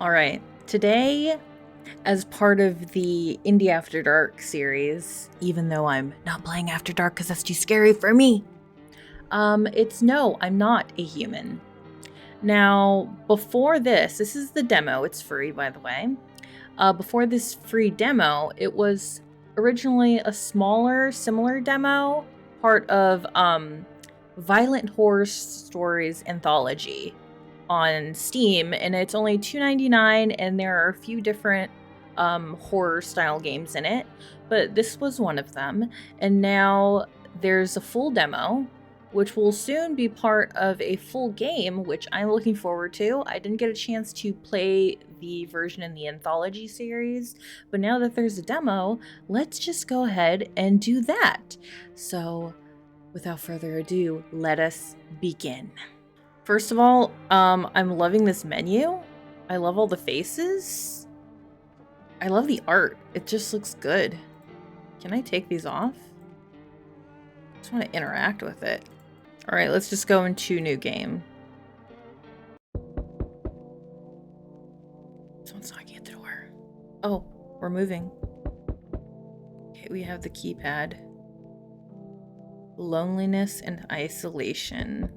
Alright, today, as part of the Indie After Dark series, even though I'm not playing After Dark because that's too scary for me, no, I'm not a human. Now, before this is the demo, it's free by the way. Before this free demo, it was originally a smaller, similar demo, part of Violent Horror Stories Anthology on Steam, and it's only $2.99, and there are a few different horror style games in it, but this was one of them. And now there's a full demo, which will soon be part of a full game, which I'm looking forward to. I didn't get a chance to play the version in the anthology series, but now that there's a demo, let's just go ahead and do that. So without further ado, let us begin. First of all, I'm loving this menu. I love all the faces. I love the art. It just looks good. Can I take these off? I just want to interact with it. All right, let's just go into new game. Someone's knocking at the door. Oh, we're moving. Okay, we have the keypad. Loneliness and isolation.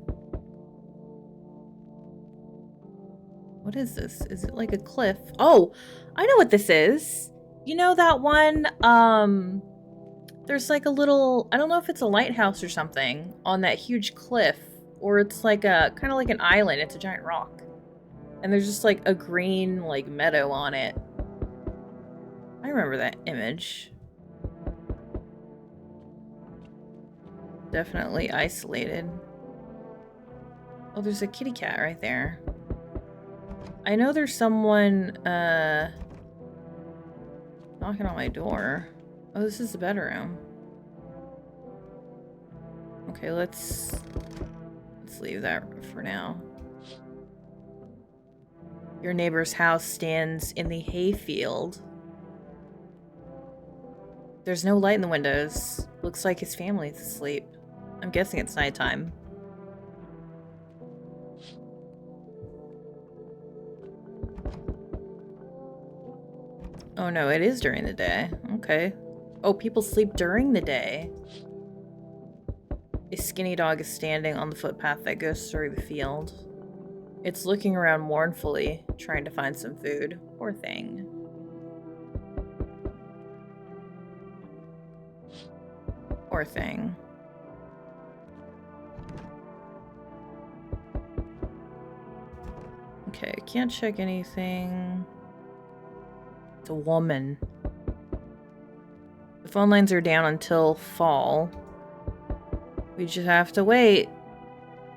What is this? Is it like a cliff? Oh, I know what this is. You know that one, there's like a little, I don't know if it's a lighthouse or something on that huge cliff, or it's like a, kind of like an island. It's a giant rock. And there's just like a green, like, meadow on it. I remember that image. Definitely isolated. Oh, there's a kitty cat right there. I know there's someone, knocking on my door. Oh, this is the bedroom. Okay, let's leave that for now. Your neighbor's house stands in the hayfield. There's no light in the windows. Looks like his family's asleep. I'm guessing it's nighttime. Oh no, it is during the day. Okay. Oh, people sleep during the day. A skinny dog is standing on the footpath that goes through the field. It's looking around mournfully, trying to find some food. Poor thing. Poor thing. Okay, can't check anything. It's a woman. The phone lines are down until fall. We just have to wait.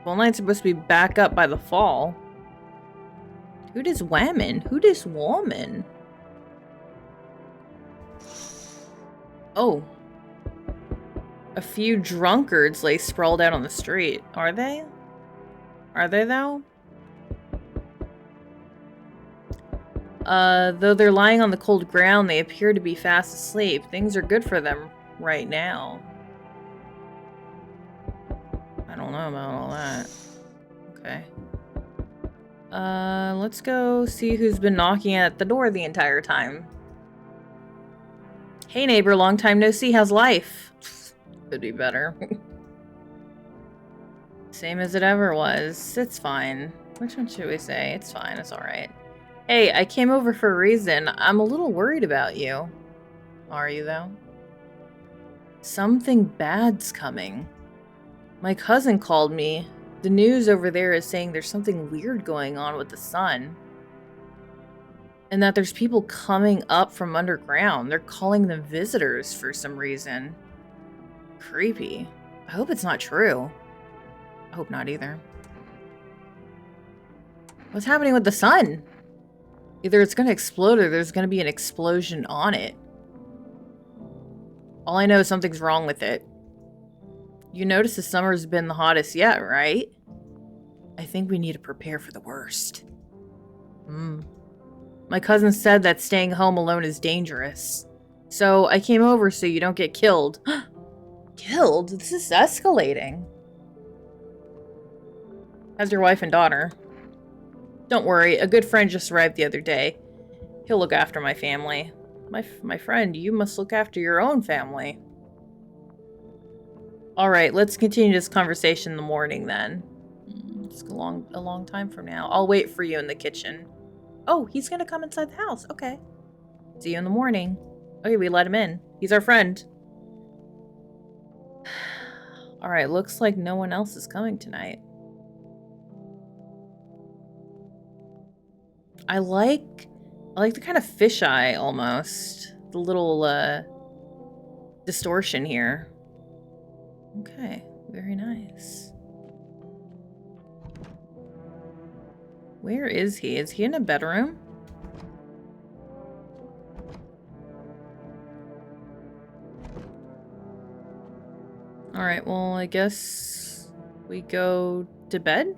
Phone lines are supposed to be back up by the fall. Who does woman? Who does woman? Oh. A few drunkards lay sprawled out on the street. Are they? Are they though? Though they're lying on the cold ground, they appear to be fast asleep. Things are good for them right now. I don't know about all that. Okay. Let's go see who's been knocking at the door the entire time. Hey neighbor, long time no see, how's life? Could be better. Same as it ever was. It's fine. Which one should we say? It's fine, it's alright. Hey, I came over for a reason. I'm a little worried about you. Are you, though? Something bad's coming. My cousin called me. The news over there is saying there's something weird going on with the sun. And that there's people coming up from underground. They're calling them visitors for some reason. Creepy. I hope it's not true. I hope not either. What's happening with the sun? Either it's going to explode or there's going to be an explosion on it. All I know is something's wrong with it. You notice the summer's been the hottest yet, right? I think we need to prepare for the worst. My cousin said that staying home alone is dangerous. So I came over so you don't get killed. Killed? This is escalating. How's your wife and daughter? Don't worry, a good friend just arrived the other day. He'll look after my family. My friend, you must look after your own family. Alright, let's continue this conversation in the morning then. It's a long time from now. I'll wait for you in the kitchen. Oh, he's gonna come inside the house. Okay. See you in the morning. Okay, we let him in. He's our friend. Alright, looks like no one else is coming tonight. I like the kind of fisheye almost. The little distortion here. Okay, very nice. Where is he? Is he in a bedroom? Alright, well, I guess we go to bed?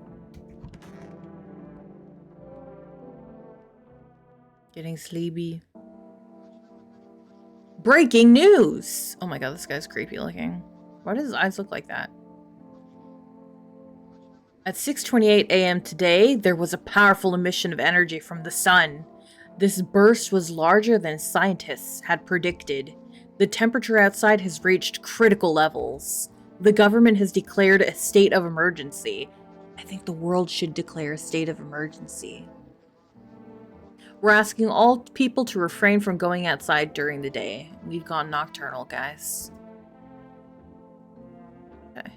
Getting sleepy. Breaking news! Oh my god, this guy's creepy looking. Why does his eyes look like that? At 6:28 a.m. today, there was a powerful emission of energy from the sun. This burst was larger than scientists had predicted. The temperature outside has reached critical levels. The government has declared a state of emergency. I think the world should declare a state of emergency. We're asking all people to refrain from going outside during the day. We've gone nocturnal, guys. Okay.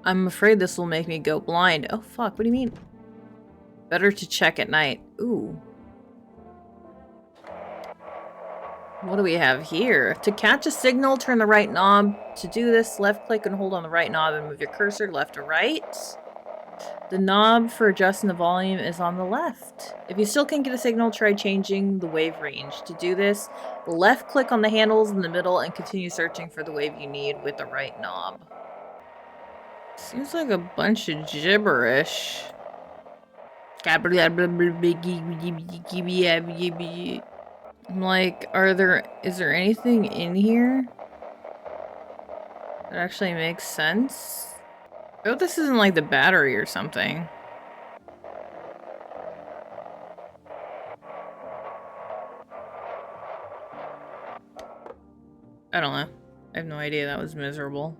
I'm afraid this will make me go blind. Oh, fuck. What do you mean? Better to check at night. Ooh. What do we have here? To catch a signal, turn the right knob. To do this, left click and hold on the right knob and move your cursor left to right. The knob for adjusting the volume is on the left. If you still can't get a signal, try changing the wave range. To do this, left click on the handles in the middle and continue searching for the wave you need with the right knob. Seems like a bunch of gibberish. I'm like, is there anything in here that actually makes sense? I hope this isn't like the battery or something. I don't know. I have no idea. That was miserable.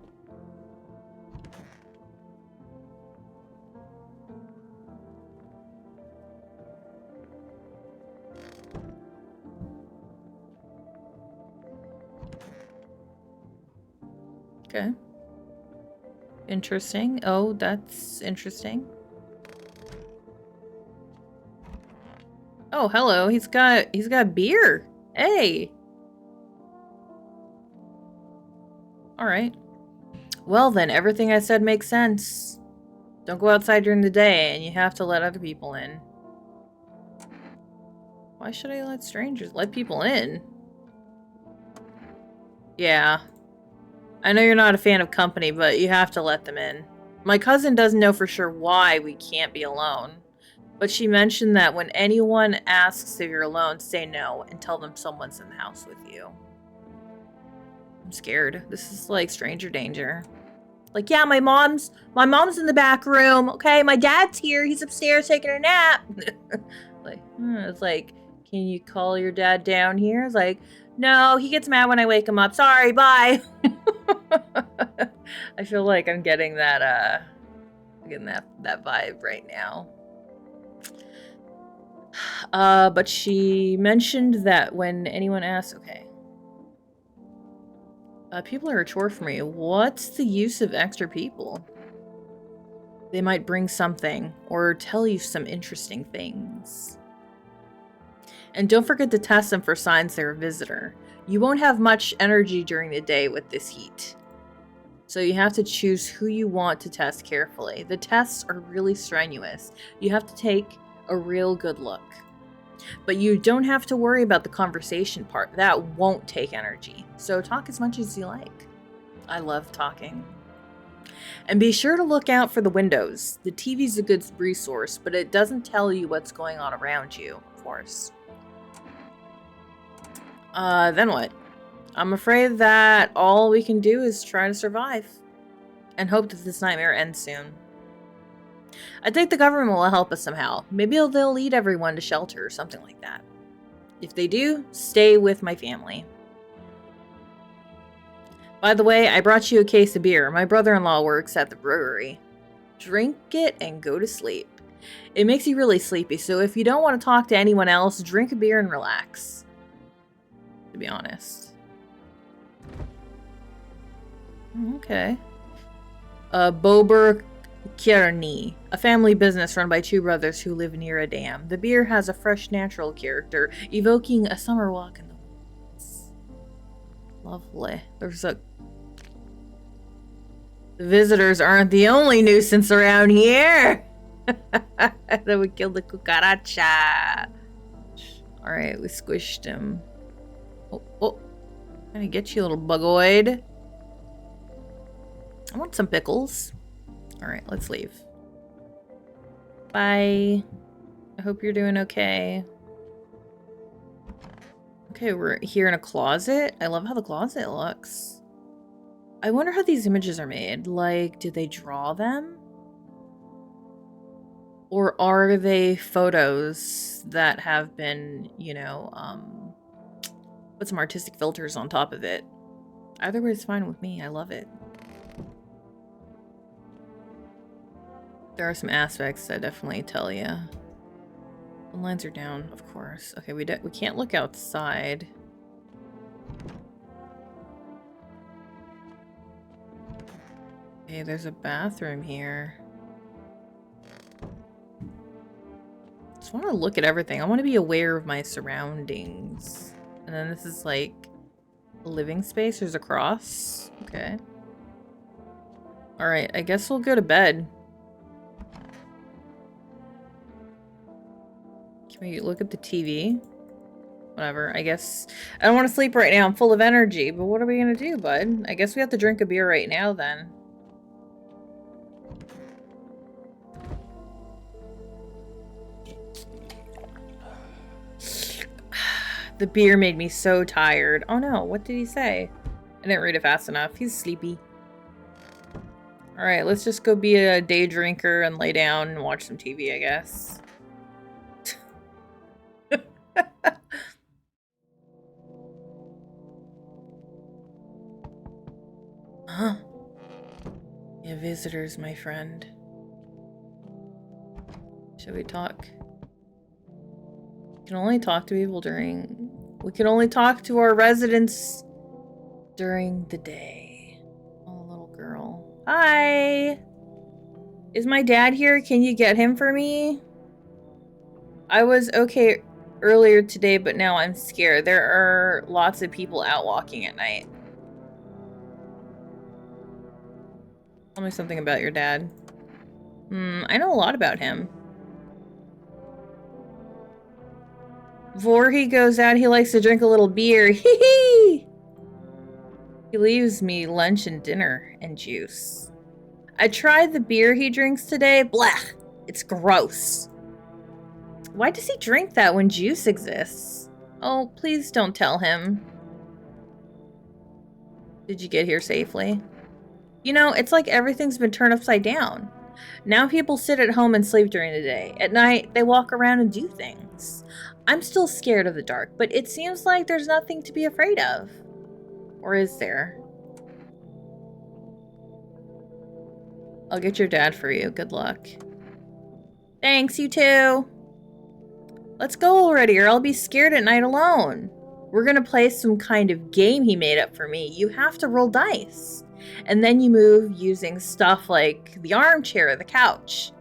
Okay. Interesting. Oh, that's interesting. Oh, hello. He's got beer. Hey. All right. Well then, everything I said makes sense. Don't go outside during the day, and you have to let other people in. Why should I let strangers let people in? Yeah. I know you're not a fan of company, but you have to let them in. My cousin doesn't know for sure why we can't be alone, but she mentioned that when anyone asks if you're alone, say no and tell them someone's in the house with you. I'm scared. This is like stranger danger. Like, yeah, my mom's in the back room. Okay, my dad's here. He's upstairs taking a nap. It's like, can you call your dad down here? It's like, no, he gets mad when I wake him up. Sorry, bye. I feel like I'm getting that that vibe right now. But she mentioned that when anyone asks, okay. People are a chore for me. What's the use of extra people? They might bring something or tell you some interesting things. And don't forget to test them for signs they're a visitor. You won't have much energy during the day with this heat. So you have to choose who you want to test carefully. The tests are really strenuous. You have to take a real good look. But you don't have to worry about the conversation part. That won't take energy. So talk as much as you like. I love talking. And be sure to look out for the windows. The TV's a good resource, but it doesn't tell you what's going on around you, of course. Then what? I'm afraid that all we can do is try to survive. and hope that this nightmare ends soon. I think the government will help us somehow. Maybe they'll lead everyone to shelter or something like that. If they do, stay with my family. By the way, I brought you a case of beer. My brother-in-law works at the brewery. Drink it and go to sleep. It makes you really sleepy, so if you don't want to talk to anyone else, drink a beer and relax. To be honest. Okay. Bober Kierny, a family business run by two brothers who live near a dam. The beer has a fresh, natural character, evoking a summer walk in the woods. Lovely. The visitors aren't the only nuisance around here. Then we killed the cucaracha. Alright, we squished him. Oh. Trying to get you, little bugoid. I want some pickles. Alright, let's leave. Bye. I hope you're doing okay. Okay, we're here in a closet. I love how the closet looks. I wonder how these images are made. Like, did they draw them? Or are they photos that have been, you know, put some artistic filters on top of it? Either way is fine with me. I love it. There are some aspects that definitely tell you. The lines are down, of course. Okay, we can't look outside. Okay, there's a bathroom here. Just want to look at everything. I want to be aware of my surroundings. And then this is like a living space. There's a cross. Okay. Alright, I guess we'll go to bed. Can we look at the TV? Whatever, I guess. I don't want to sleep right now. I'm full of energy. But what are we going to do, bud? I guess we have to drink a beer right now, then. The beer made me so tired. Oh no, what did he say? I didn't read it fast enough. He's sleepy. Alright, let's just go be a day drinker and lay down and watch some TV, I guess. Huh? You have visitors, my friend. Should we talk? We can only talk to people during... We can only talk to our residents during the day. Oh, little girl. Hi! Is my dad here? Can you get him for me? I was okay earlier today, but now I'm scared. There are lots of people out walking at night. Tell me something about your dad. I know a lot about him. Before he goes out, he likes to drink a little beer. Hee hee! He leaves me lunch and dinner and juice. I tried the beer he drinks today. Blech! It's gross. Why does he drink that when juice exists? Oh, please don't tell him. Did you get here safely? You know, it's like everything's been turned upside down. Now people sit at home and sleep during the day. At night, they walk around and do things. I'm still scared of the dark, but it seems like there's nothing to be afraid of. Or is there? I'll get your dad for you. Good luck. Thanks, you too. Let's go already, or I'll be scared at night alone. We're gonna play some kind of game he made up for me. You have to roll dice. And then you move using stuff like the armchair or the couch.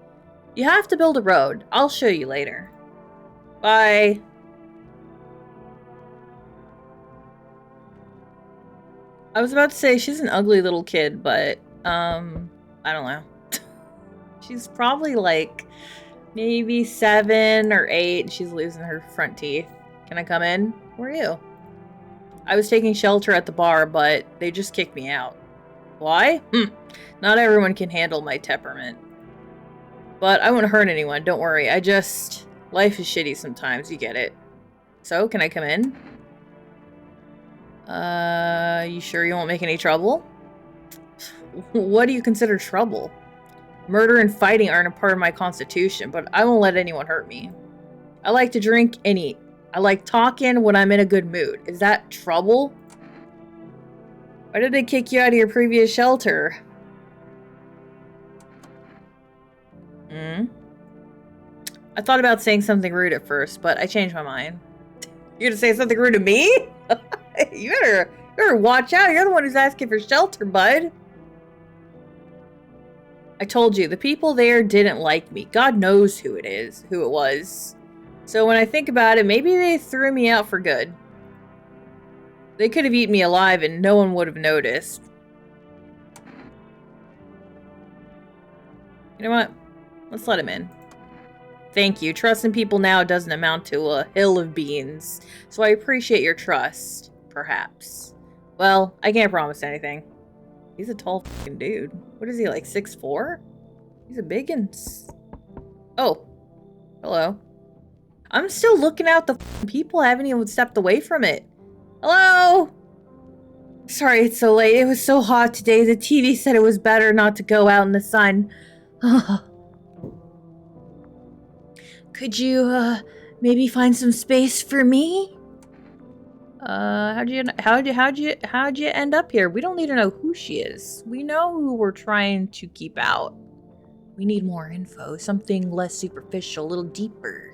You have to build a road. I'll show you later. Bye. I was about to say she's an ugly little kid, but I don't know. She's probably like maybe 7 or 8. She's losing her front teeth. Can I come in? Who are you? I was taking shelter at the bar, but they just kicked me out. Why? Not everyone can handle my temperament. But I won't hurt anyone, don't worry. Life is shitty sometimes, you get it. So, can I come in? You sure you won't make any trouble? What do you consider trouble? Murder and fighting aren't a part of my constitution, but I won't let anyone hurt me. I like to drink and eat. I like talking when I'm in a good mood. Is that trouble? Why did they kick you out of your previous shelter? I thought about saying something rude at first, but I changed my mind. You're gonna say something rude to me? You better watch out. You're the one who's asking for shelter, bud. I told you, the people there didn't like me. God knows who it was. So when I think about it, maybe they threw me out for good. They could have eaten me alive and no one would have noticed. You know what? Let's let him in. Thank you. Trusting people now doesn't amount to a hill of beans. So I appreciate your trust, perhaps. Well, I can't promise anything. He's a tall fucking dude. What is he, like 6'4"? He's a biggins. Oh. Hello. I'm still looking out the people. I haven't even stepped away from it. Hello? Sorry it's so late. It was so hot today. The TV said it was better not to go out in the sun. Could you, maybe find some space for me? How'd you end up here? We don't need to know who she is. We know who we're trying to keep out. We need more info, something less superficial, a little deeper.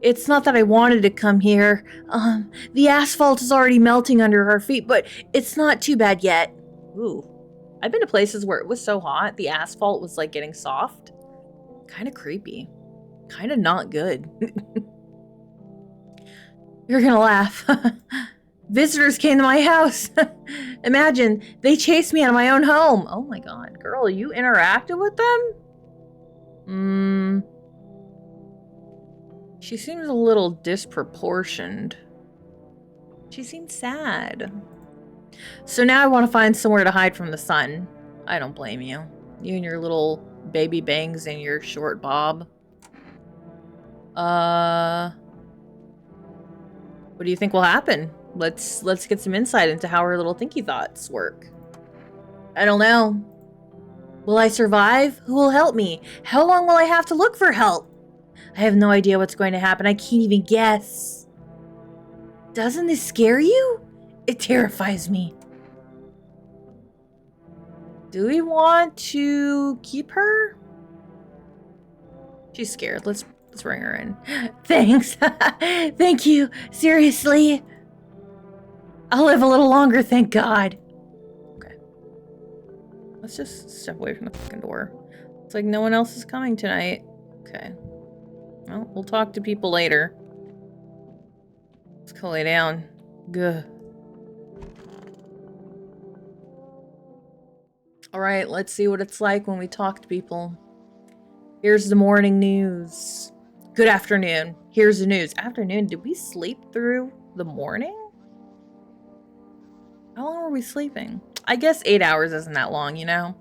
It's not that I wanted to come here. The asphalt is already melting under our feet, but it's not too bad yet. Ooh. I've been to places where it was so hot, the asphalt was like getting soft. Kind of creepy. Kind of not good. You're gonna laugh. Visitors came to my house. Imagine, they chased me out of my own home. Oh my god, girl, you interacted with them? She seems a little disproportioned. She seems sad. So now I want to find somewhere to hide from the sun. I don't blame you. You and your little baby bangs and your short bob. What do you think will happen? Let's get some insight into how her little thinky thoughts work. I don't know. Will I survive? Who will help me? How long will I have to look for help? I have no idea what's going to happen. I can't even guess. Doesn't this scare you? It terrifies me. Do we want to keep her? She's scared. Let's bring her in. Thanks. Thank you. Seriously. I'll live a little longer, thank God. Okay. Let's just step away from the fucking door. It's like no one else is coming tonight. Okay. Well, we'll talk to people later. Let's go lay down. Gah. Alright, let's see what it's like when we talk to people. Here's the morning news. Good afternoon. Here's the news. Afternoon? Did we sleep through the morning? How long were we sleeping? I guess 8 hours isn't that long, you know?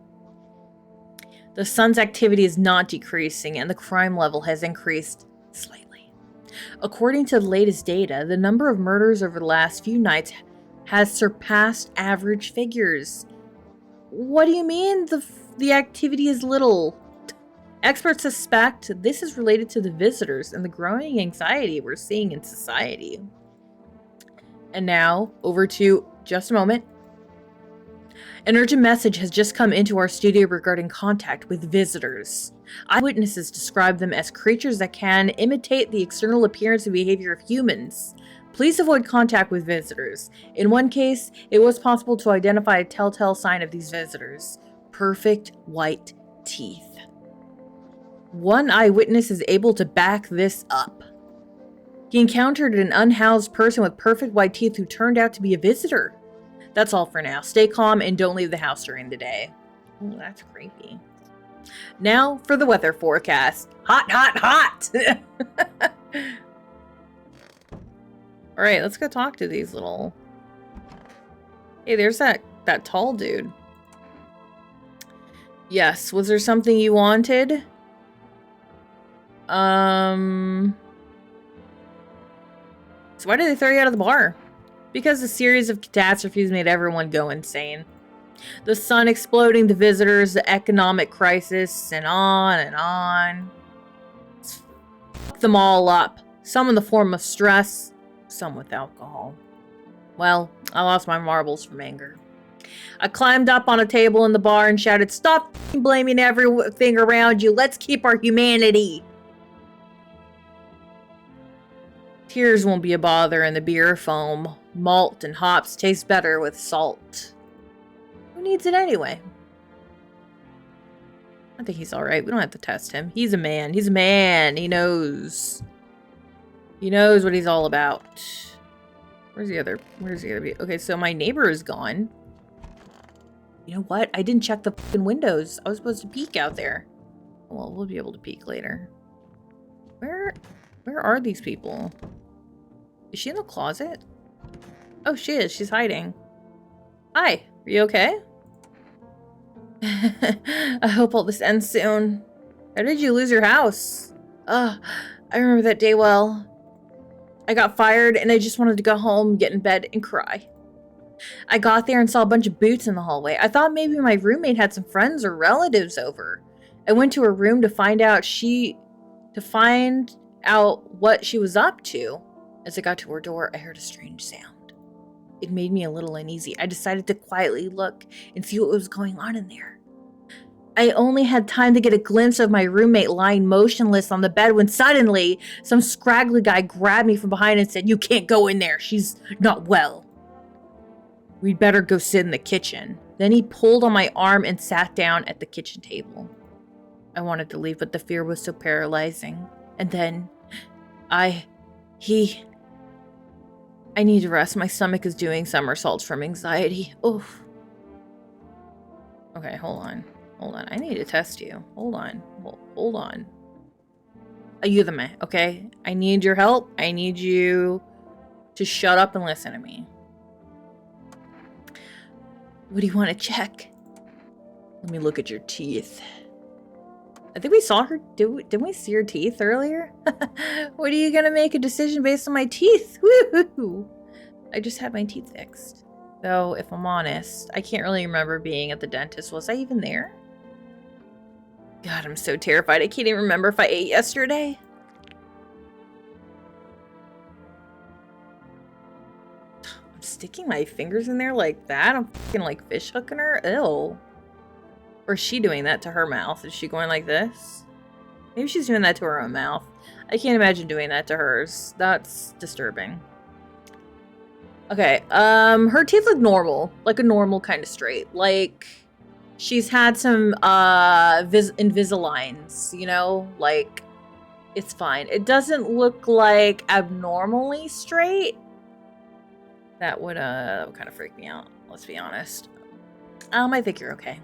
The sun's activity is not decreasing and the crime level has increased slightly. According to the latest data, the number of murders over the last few nights has surpassed average figures. What do you mean the activity is little? Experts suspect this is related to the visitors and the growing anxiety we're seeing in society. And now, over to just a moment. An urgent message has just come into our studio regarding contact with visitors. Eyewitnesses describe them as creatures that can imitate the external appearance and behavior of humans. Please avoid contact with visitors. In one case, it was possible to identify a telltale sign of these visitors: perfect white teeth. One eyewitness is able to back this up. He encountered an unhoused person with perfect white teeth who turned out to be a visitor. That's all for now. Stay calm and don't leave the house during the day. Ooh, that's creepy. Now for the weather forecast. Hot, hot, hot! Alright, let's go talk to these little... Hey, there's that tall dude. Yes, was there something you wanted? So why did they throw you out of the bar? Because a series of catastrophes made everyone go insane. The sun exploding, the visitors, the economic crisis, and on and on. Fuck them all up. Some in the form of stress, some with alcohol. Well, I lost my marbles from anger. I climbed up on a table in the bar and shouted, "Stop blaming everything around you. Let's keep our humanity." Tears won't be a bother in the beer foam. Malt and hops taste better with salt. Who needs it anyway? I think he's alright. We don't have to test him. He's a man. He's a man. He knows. He knows what he's all about. Where's the other Okay, so my neighbor is gone. You know what? I didn't check the fucking windows. I was supposed to peek out there. Well, we'll be able to peek later. Where are these people? Is she in the closet? Oh, she is. She's hiding. Hi. Are you okay? I hope all this ends soon. How did you lose your house? I remember that day well. I got fired and I just wanted to go home, get in bed, and cry. I got there and saw a bunch of boots in the hallway. I thought maybe my roommate had some friends or relatives over. I went to her room to find out what she was up to. As I got to her door, I heard a strange sound. It made me a little uneasy. I decided to quietly look and see what was going on in there. I only had time to get a glimpse of my roommate lying motionless on the bed when suddenly some scraggly guy grabbed me from behind and said, "You can't go in there. She's not well. We'd better go sit in the kitchen." Then he pulled on my arm and sat down at the kitchen table. I wanted to leave, but the fear was so paralyzing. And then I need to rest. My stomach is doing somersaults from anxiety. Oof. Okay, hold on. I need to test you. Hold on. Hold on. Ayúdame, okay? I need your help. I need you to shut up and listen to me. What do you want to check? Let me look at your teeth. I think we saw her. Didn't we see her teeth earlier? What are you gonna make a decision based on my teeth? Woohoo! I just had my teeth fixed. Though, if I'm honest, I can't really remember being at the dentist. Was I even there? God, I'm so terrified. I can't even remember if I ate yesterday. I'm sticking my fingers in there like that? I'm fucking like fish hooking her? Ew. Or is she doing that to her mouth? Is she going like this? Maybe she's doing that to her own mouth. I can't imagine doing that to hers. That's disturbing. Okay, her teeth look normal. Like a normal kind of straight. Like, she's had some, Invisaligns, you know? Like, it's fine. It doesn't look like abnormally straight. That would kind of freak me out, let's be honest. I think you're okay.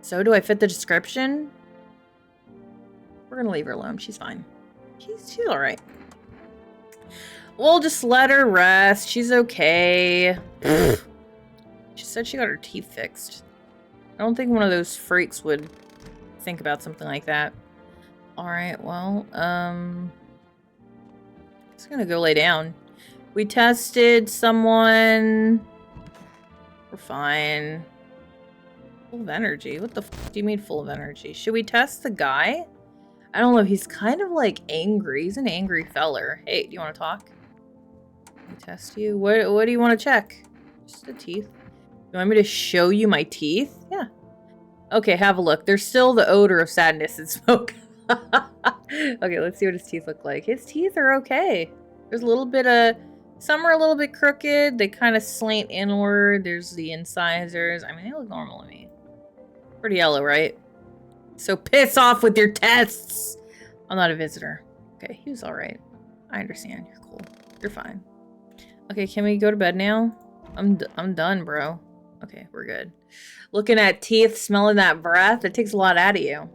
So, do I fit the description? We're gonna leave her alone. She's fine. She's alright. We'll just let her rest. She's okay. She said she got her teeth fixed. I don't think one of those freaks would think about something like that. Alright, well, just gonna go lay down. We tested someone. We're fine. Full of energy. What the f do you mean full of energy? Should we test the guy? I don't know. He's kind of like angry. He's an angry feller. Hey, do you want to talk? Let me test you. What do you want to check? Just the teeth. You want me to show you my teeth? Yeah. Okay, have a look. There's still the odor of sadness and smoke. Okay, let's see what his teeth look like. His teeth are okay. There's a little bit of... Some are a little bit crooked. They kind of slant inward. There's the incisors. I mean, they look normal to me. Pretty yellow, right? So piss off with your tests! I'm not a visitor. Okay, he was alright. I understand. You're cool. You're fine. Okay, can we go to bed now? I'm done, bro. Okay, we're good. Looking at teeth, smelling that breath, it takes a lot out of you.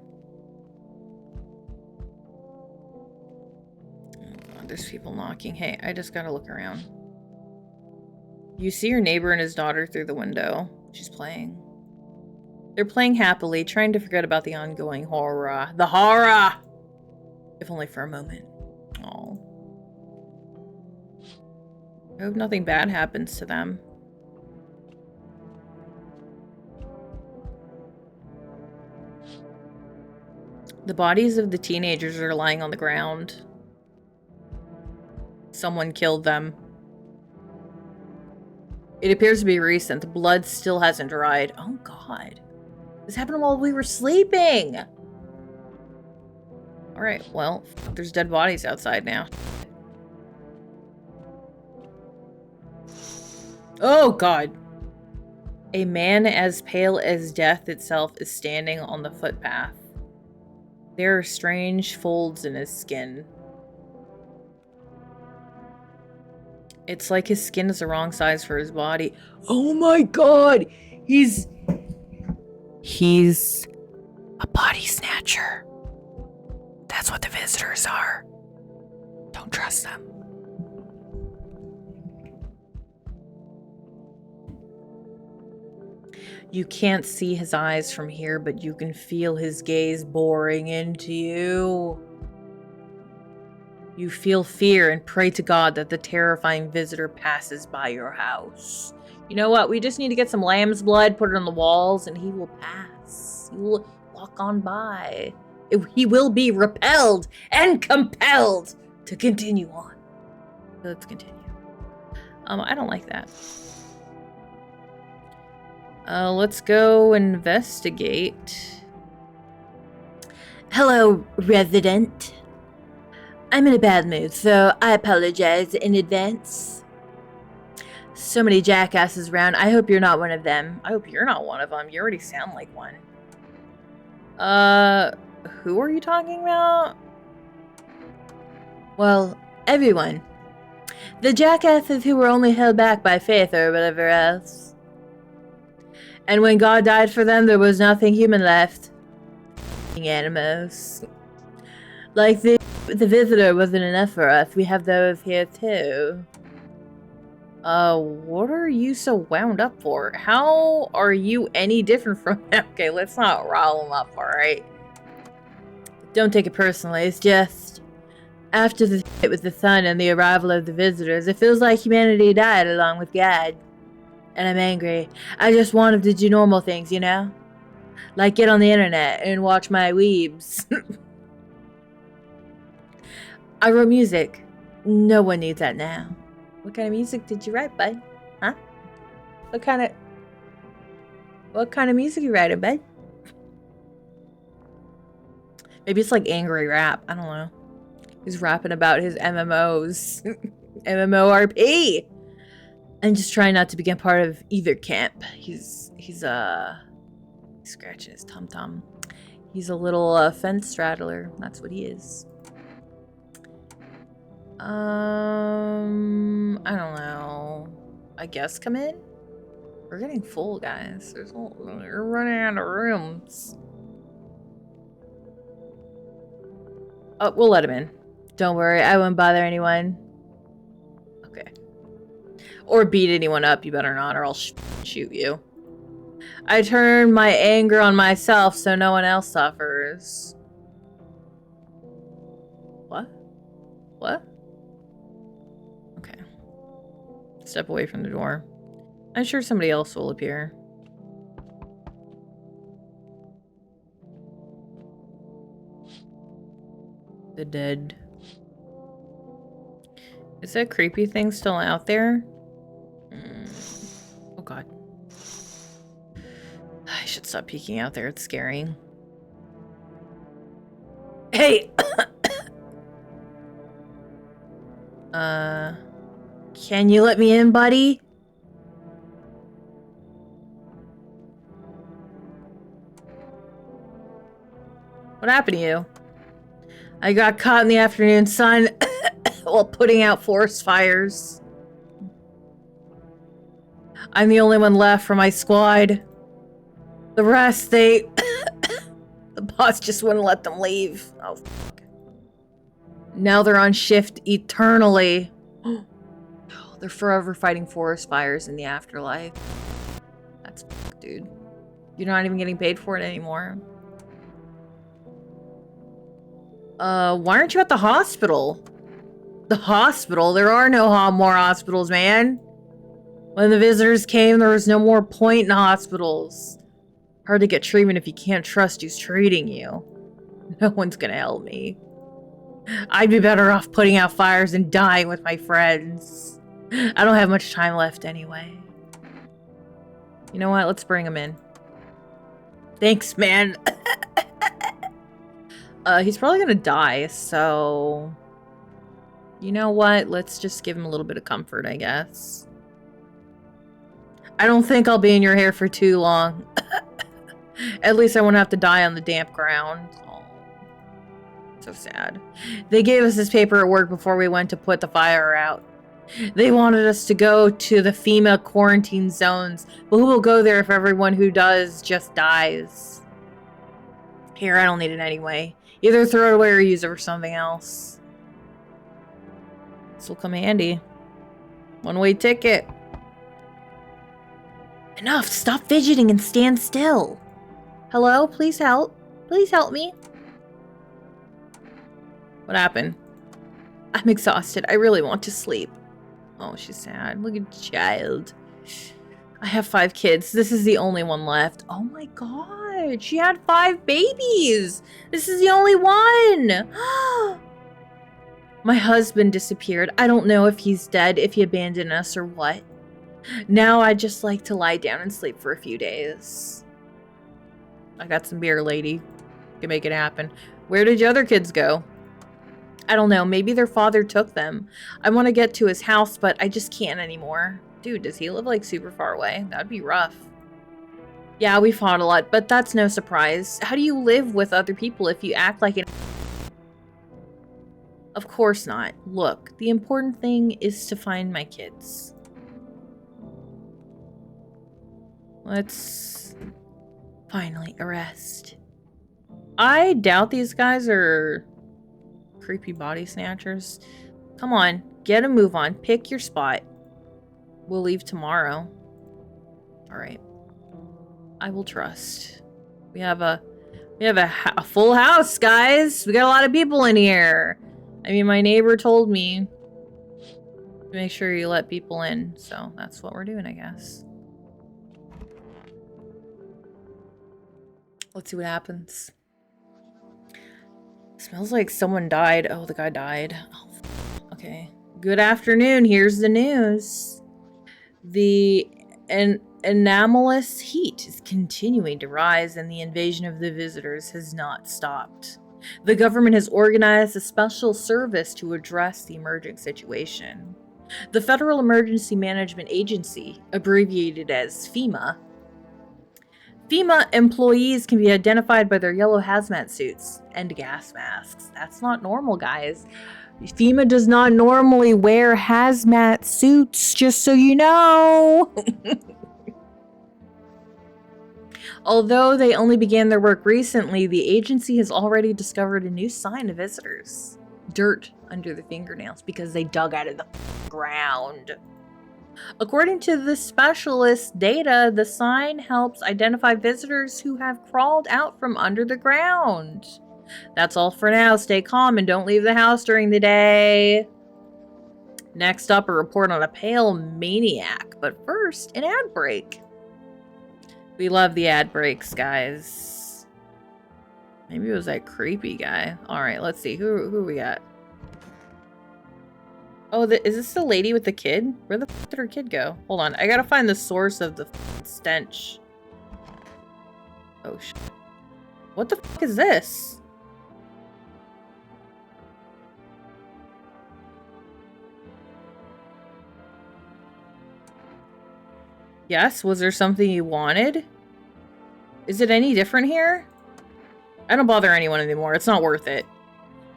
Oh god, there's people knocking. Hey, I just gotta look around. You see your neighbor and his daughter through the window. She's playing. They're playing happily, trying to forget about the ongoing horror. The horror! If only for a moment. Oh. I hope nothing bad happens to them. The bodies of the teenagers are lying on the ground. Someone killed them. It appears to be recent. The blood still hasn't dried. Oh, God. This happened while we were sleeping. Alright, well, there's dead bodies outside now. Oh, God. A man as pale as death itself is standing on the footpath. There are strange folds in his skin. It's like his skin is the wrong size for his body. Oh my God! He's a body snatcher. That's what the visitors are. Don't trust them. You can't see his eyes from here, but you can feel his gaze boring into you. You feel fear and pray to God that the terrifying visitor passes by your house. You know what? We just need to get some lamb's blood, put it on the walls, and he will pass. He will walk on by. He will be repelled and compelled to continue on. Let's continue. I don't like that. Let's go investigate. Hello, resident. I'm in a bad mood, so I apologize in advance. So many jackasses around. I hope you're not one of them. I hope you're not one of them. You already sound like one. Who are you talking about? Well, everyone. The jackasses who were only held back by faith or whatever else. And when God died for them, there was nothing human left. Animals. Like the visitor wasn't enough for us. We have those here too. What are you so wound up for? How are you any different from them? Okay, let's not rile them up, alright? Don't take it personally, it's just... After the fight with the sun and the arrival of the visitors, it feels like humanity died along with God. And I'm angry. I just wanted to do normal things, you know? Like get on the internet and watch my weebs. I wrote music. No one needs that now. What kind of music did you write, bud? Huh? What kind of music you writing, bud? Maybe it's like angry rap. I don't know. He's rapping about his MMOs. MMORP! I'm just trying not to become part of either camp. He's scratching his tum-tum. He's a little fence straddler. That's what he is. I don't know. I guess come in? We're getting full, guys. We're running out of rooms. Oh, we'll let him in. Don't worry, I won't bother anyone. Okay. Or beat anyone up, you better not, or I'll shoot you. I turn my anger on myself so no one else suffers. What? What? Okay. Step away from the door. I'm sure somebody else will appear. The dead. Is that creepy thing still out there? Oh god. I should stop peeking out there. It's scary. Hey! Can you let me in, buddy? What happened to you? I got caught in the afternoon sun while putting out forest fires. I'm the only one left from my squad. The rest, they... the boss just wouldn't let them leave. Oh, fuck. Now they're on shift eternally. They're forever fighting forest fires in the afterlife. That's fuck, dude. You're not even getting paid for it anymore. Why aren't you at the hospital? The hospital? There are no more hospitals, man. When the visitors came, there was no more point in hospitals. Hard to get treatment if you can't trust who's treating you. No one's gonna help me. I'd be better off putting out fires and dying with my friends. I don't have much time left anyway. You know what? Let's bring him in. Thanks, man. He's probably gonna die, so... You know what? Let's just give him a little bit of comfort, I guess. I don't think I'll be in your hair for too long. At least I won't have to die on the damp ground. Oh, so sad. They gave us this paper at work before we went to put the fire out. They wanted us to go to the FEMA quarantine zones, but who will go there if everyone who does just dies? Here, I don't need it anyway. Either throw it away or use it for something else. This will come handy. One-way ticket. Enough! Stop fidgeting and stand still! Hello? Please help. Please help me. What happened? I'm exhausted. I really want to sleep. Oh, she's sad. Look at the child. I have 5 kids. This is the only one left. Oh my god. She had 5 babies. This is the only one. My husband disappeared. I don't know if he's dead, if he abandoned us, or what. Now I'd just like to lie down and sleep for a few days. I got some beer, lady. Can make it happen. Where did your other kids go? I don't know. Maybe their father took them. I want to get to his house, but I just can't anymore. Dude, does he live like super far away? That'd be rough. Yeah, we fought a lot, but that's no surprise. How do you live with other people if you act like an... Of course not. Look, the important thing is to find my kids. Let's finally arrest. I doubt these guys are creepy body snatchers. Come on, get a move on. Pick your spot. We'll leave tomorrow. All right. I will trust. We have a full house, guys. We got a lot of people in here. I mean, my neighbor told me to make sure you let people in, so that's what we're doing, I guess. Let's see what happens. Smells like someone died. Oh, the guy died. Oh, okay. Good afternoon. Here's the news. The anomalous heat is continuing to rise, and the invasion of the visitors has not stopped. The government has organized a special service to address the emerging situation. The Federal Emergency Management Agency, abbreviated as FEMA, employees can be identified by their yellow hazmat suits and gas masks. That's not normal, guys. FEMA does not normally wear hazmat suits, just so you know. Although they only began their work recently, the agency has already discovered a new sign of visitors. Dirt under the fingernails because they dug out of the ground. According to the specialist data, the sign helps identify visitors who have crawled out from under the ground. That's all for now. Stay calm and don't leave the house during the day. Next up, a report on a pale maniac. But first, an ad break. We love the ad breaks, guys. Maybe it was that creepy guy. Alright, let's see. Who we got? Oh, is this the lady with the kid? Where the f did her kid go? Hold on, I gotta find the source of the stench. Oh, shit. What the f is this? Yes, was there something you wanted? Is it any different here? I don't bother anyone anymore, it's not worth it.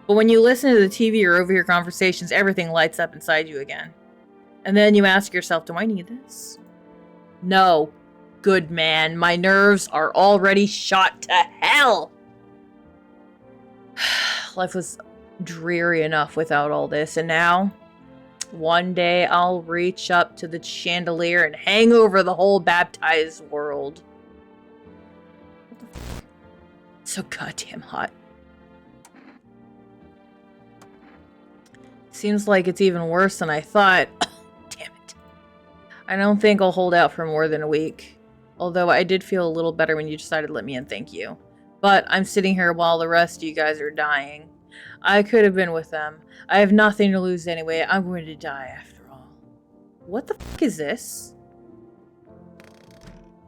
But when you listen to the TV or overhear conversations, everything lights up inside you again. And then you ask yourself, do I need this? No. Good man, my nerves are already shot to hell! Life was dreary enough without all this, and now... one day I'll reach up to the chandelier and hang over the whole baptized world. What the f***? So goddamn hot. Seems like it's even worse than I thought. Damn it. I don't think I'll hold out for more than a week. Although I did feel a little better when you decided to let me in, thank you. But I'm sitting here while the rest of you guys are dying. I could have been with them. I have nothing to lose anyway. I'm going to die after all. What the fuck is this?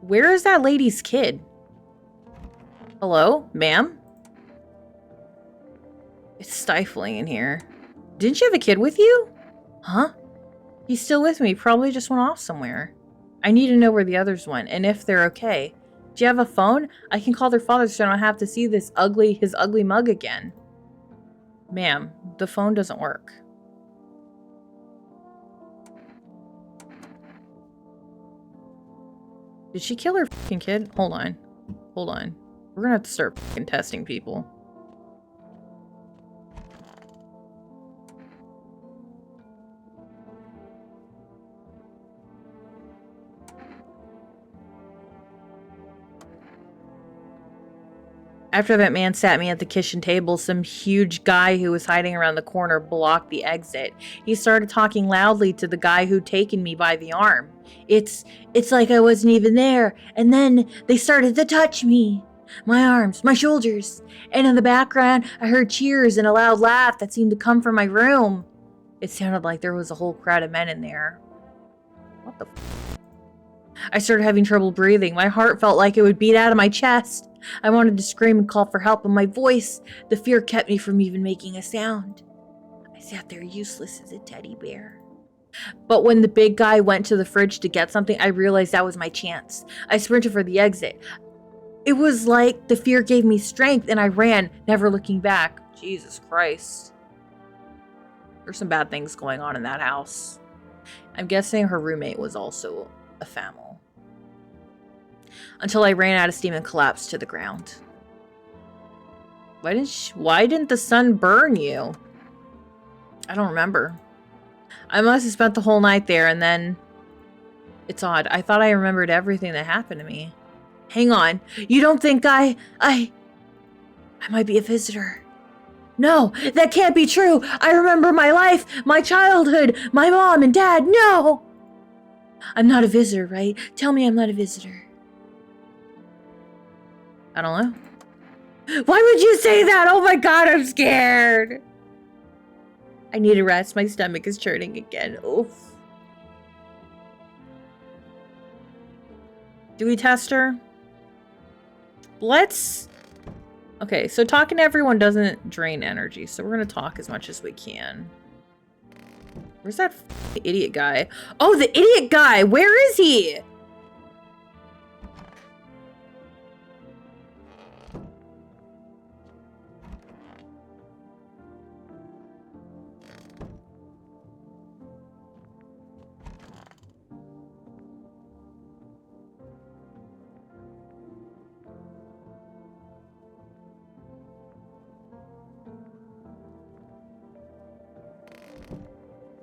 Where is that lady's kid? Hello, ma'am? It's stifling in here. Didn't you have a kid with you? Huh? He's still with me. Probably just went off somewhere. I need to know where the others went and if they're okay. Do you have a phone? I can call their father so I don't have to see his ugly mug again. Ma'am, the phone doesn't work. Did she kill her fucking kid? Hold on. Hold on. We're gonna have to start fucking testing people. After that man sat me at the kitchen table, some huge guy who was hiding around the corner blocked the exit. He started talking loudly to the guy who'd taken me by the arm. It's like I wasn't even there, and then they started to touch me. My arms, my shoulders, and in the background, I heard cheers and a loud laugh that seemed to come from my room. It sounded like there was a whole crowd of men in there. What the f***? I started having trouble breathing. My heart felt like it would beat out of my chest. I wanted to scream and call for help, but my voice, the fear kept me from even making a sound. I sat there useless as a teddy bear. But when the big guy went to the fridge to get something, I realized that was my chance. I sprinted for the exit. It was like the fear gave me strength and I ran, never looking back. Jesus Christ. There's some bad things going on in that house. I'm guessing her roommate was also a famil. Until I ran out of steam and collapsed to the ground. Why didn't the sun burn you? I don't remember. I must have spent the whole night there and then... It's odd. I thought I remembered everything that happened to me. Hang on. You don't think I might be a visitor? No, that can't be true. I remember my life, my childhood, my mom and dad. No! I'm not a visitor, right? Tell me I'm not a visitor. I don't know. Why would you say that? Oh my god, I'm scared. I need a rest. My stomach is churning again. Oof. Do we test her? Let's... Okay, so talking to everyone doesn't drain energy, so we're gonna talk as much as we can. Where's that idiot guy? Oh, the idiot guy! Where is he?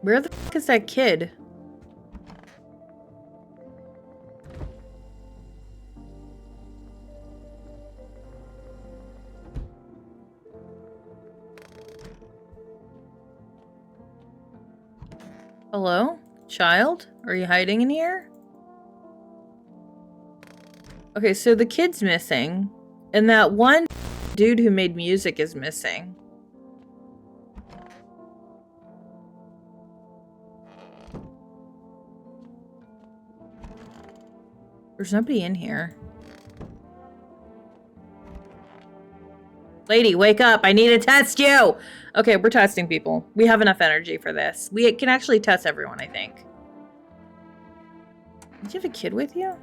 Where the fuck is that kid? Hello? Child? Are you hiding in here? Okay, so the kid's missing. And that one dude who made music is missing. There's nobody in here. Lady, wake up. I need to test you. Okay, we're testing people. We have enough energy for this. We can actually test everyone, I think. Did you have a kid with you?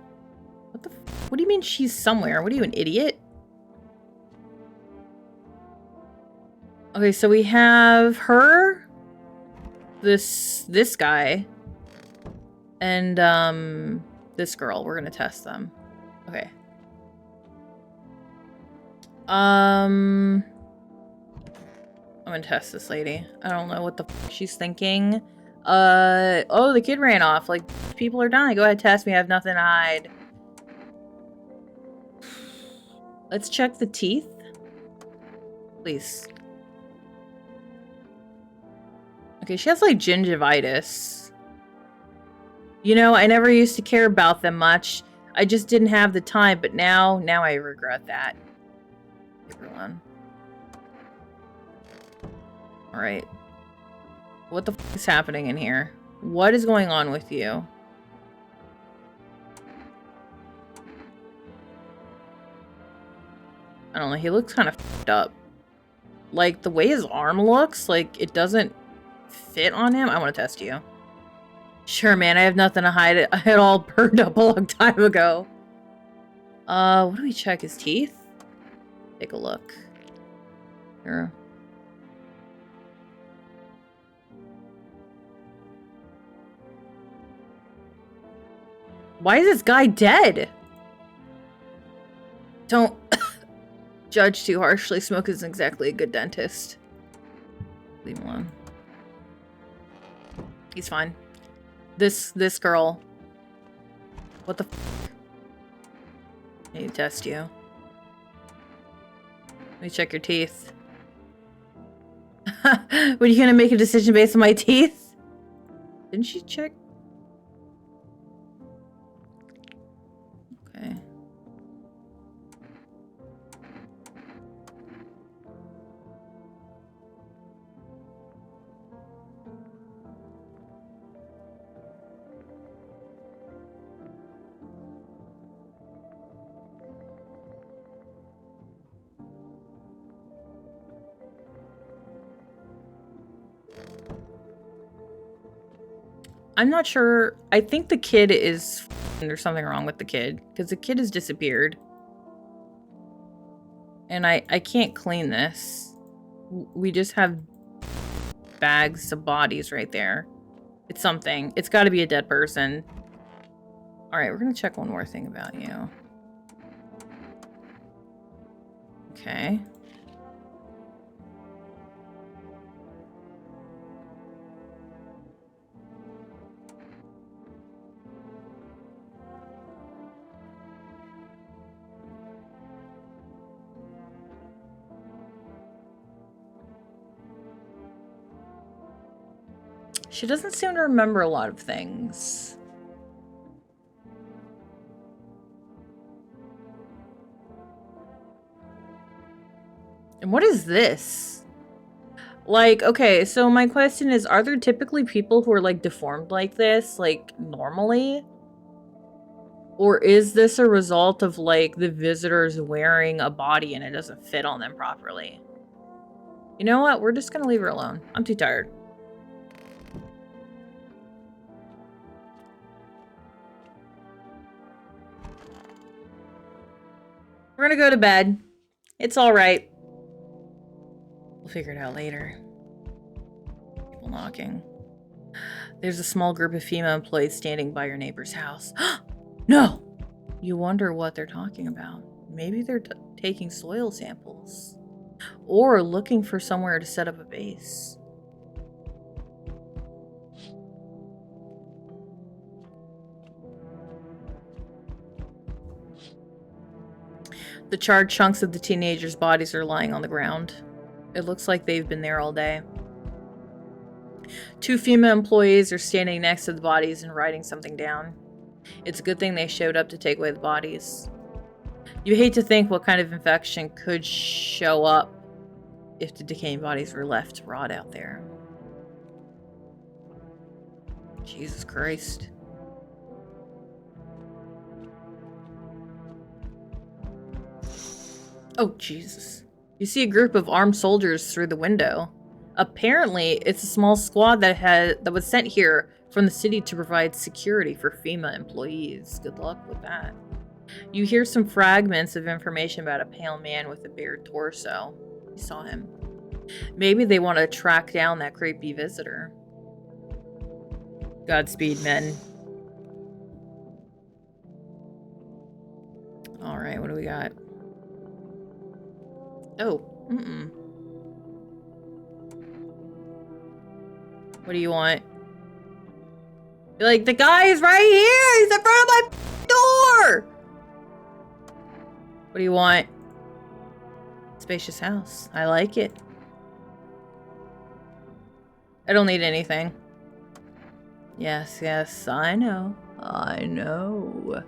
What the f— What do you mean she's somewhere? What are you, an idiot? Okay, so we have her, this guy, and this girl. We're gonna test them. Okay. I'm gonna test this lady. I don't know what the f she's thinking. Oh, the kid ran off. Like, people are dying. Go ahead, test me. I have nothing to hide. Let's check the teeth. Please. Okay, she has, like, gingivitis. You know, I never used to care about them much. I just didn't have the time, but now I regret that. Leave her alone. Alright. What the f is happening in here? What is going on with you? I don't know, he looks kind of f***ed up. Like, the way his arm looks, like, it doesn't fit on him. I want to test you. Sure, man, I have nothing to hide. It had all burned up a long time ago. What do we check? His teeth? Take a look. Here. Why is this guy dead? Don't judge too harshly. Smoke isn't exactly a good dentist. Leave him alone. He's fine. This girl. What the f? I need to test you. Let me check your teeth. Were you gonna make a decision based on my teeth? Didn't she check? Okay. I'm not sure. I think the kid is... There's something wrong with the kid. Because the kid has disappeared. And I can't clean this. We just have bags of bodies right there. It's something. It's got to be a dead person. Alright, we're going to check one more thing about you. Okay. She doesn't seem to remember a lot of things. And what is this? Like, okay, so my question is, are there typically people who are, like, deformed like this, like, normally? Or is this a result of, like, the visitors wearing a body and it doesn't fit on them properly? You know what? We're just gonna leave her alone. I'm too tired. We're gonna go to bed. It's alright. We'll figure it out later. People knocking. There's a small group of female employees standing by your neighbor's house. No! You wonder what they're talking about. Maybe they're taking soil samples. Or looking for somewhere to set up a base. The charred chunks of the teenagers' bodies are lying on the ground. It looks like they've been there all day. Two female employees are standing next to the bodies and writing something down. It's a good thing they showed up to take away the bodies. You hate to think what kind of infection could show up if the decaying bodies were left to rot out there. Jesus Christ. Oh, Jesus. You see a group of armed soldiers through the window. Apparently, it's a small squad that was sent here from the city to provide security for FEMA employees. Good luck with that. You hear some fragments of information about a pale man with a bared torso. You saw him. Maybe they want to track down that creepy visitor. Godspeed, men. Alright, what do we got? Oh, What do you want? You're like, the guy is right here! He's in front of my door! What do you want? Spacious house. I like it. I don't need anything. Yes, yes, I know. I know.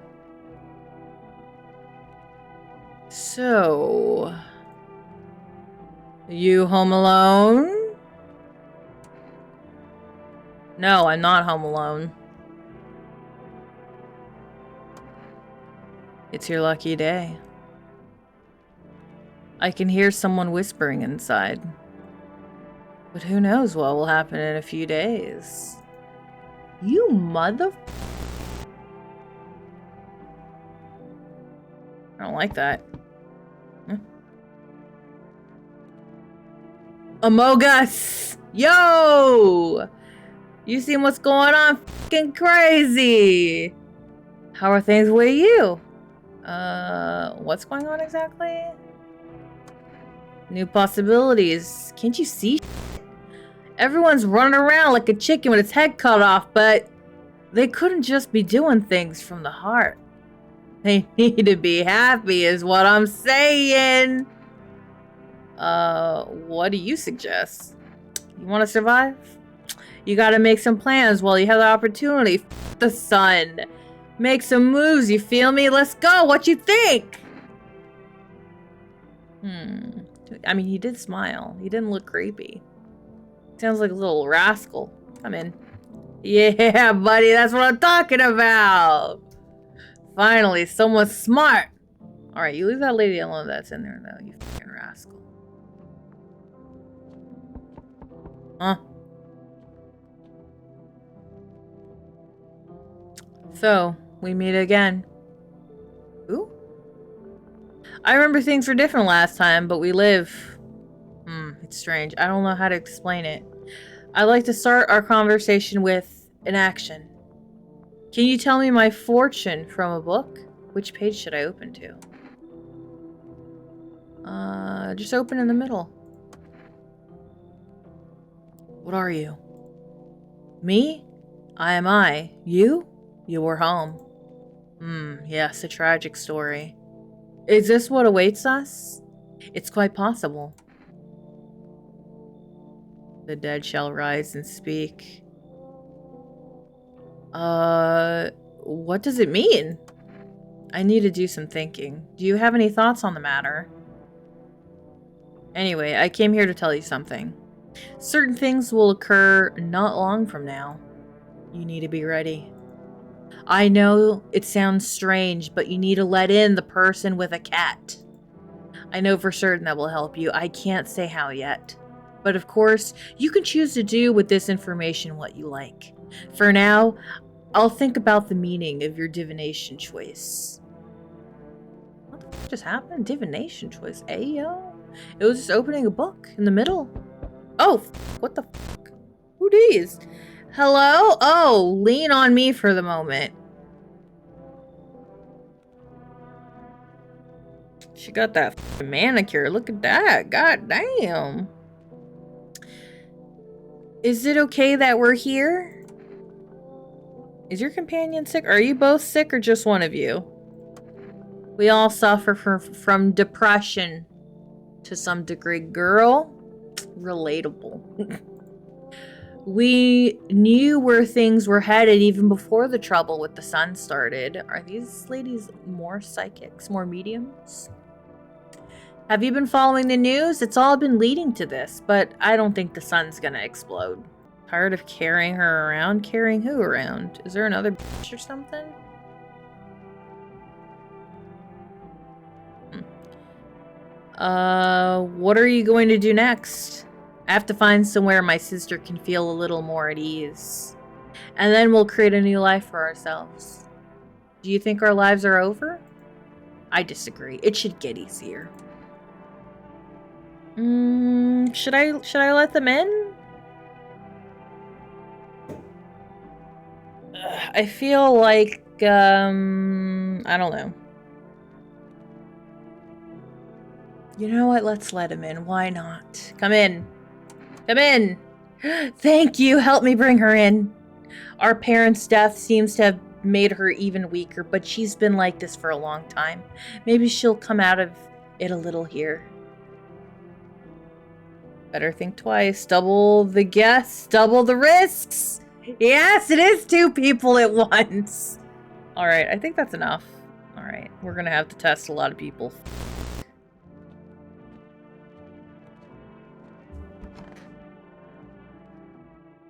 So... You home alone? No, I'm not home alone. It's your lucky day. I can hear someone whispering inside. But who knows what will happen in a few days. You mother... I don't like that. Amogus! Yo! You seen what's going on? Fucking crazy! How are things with you? What's going on exactly? New possibilities. Can't you see? Everyone's running around like a chicken with its head cut off, but they couldn't just be doing things from the heart. They need to be happy is what I'm saying. What do you suggest? You want to survive? You gotta make some plans while you have the opportunity. F the sun. Make some moves, you feel me? Let's go, what you think? I mean, he did smile. He didn't look creepy. Sounds like a little rascal. Come in. Yeah, buddy, that's what I'm talking about. Finally, someone smart. Alright, you leave that lady alone that's in there, though, you fucking rascal. Huh? So, we meet again. Ooh? I remember things were different last time, but we live. It's strange. I don't know how to explain it. I'd like to start our conversation with an action. Can you tell me my fortune from a book? Which page should I open to? Just open in the middle. What are you? Me? I am I. You? You were home. Yes, a tragic story. Is this what awaits us? It's quite possible. The dead shall rise and speak. What does it mean? I need to do some thinking. Do you have any thoughts on the matter? Anyway, I came here to tell you something. Certain things will occur not long from now. You need to be ready. I know it sounds strange, but you need to let in the person with a cat. I know for certain that will help you. I can't say how yet. But of course, you can choose to do with this information what you like. For now, I'll think about the meaning of your divination choice. What the f just happened? Divination choice? Ayo? It was just opening a book in the middle. Oh, what the fuck? Who these? Hello? Oh, lean on me for the moment. She got that manicure. Look at that. God damn. Is it okay that we're here? Is your companion sick? Are you both sick or just one of you? We all suffer from depression to some degree. Girl, relatable. We knew where things were headed even before the trouble with the sun started. Are these ladies more psychics, more mediums? Have you been following the news? It's all been leading to this, but I don't think the sun's gonna explode. Tired of carrying her around? Carrying who around? Is there another bitch or something? What are you going to do next? I have to find somewhere my sister can feel a little more at ease. And then we'll create a new life for ourselves. Do you think our lives are over? I disagree. It should get easier. Should I let them in? I feel like, I don't know. You know what? Let's let him in. Why not? Come in. Come in. Thank you. Help me bring her in. Our parents' death seems to have made her even weaker, but she's been like this for a long time. Maybe she'll come out of it a little here. Better think twice. Double the guests, double the risks. Yes, it is 2 people at once. All right, I think that's enough. All right, we're gonna have to test a lot of people.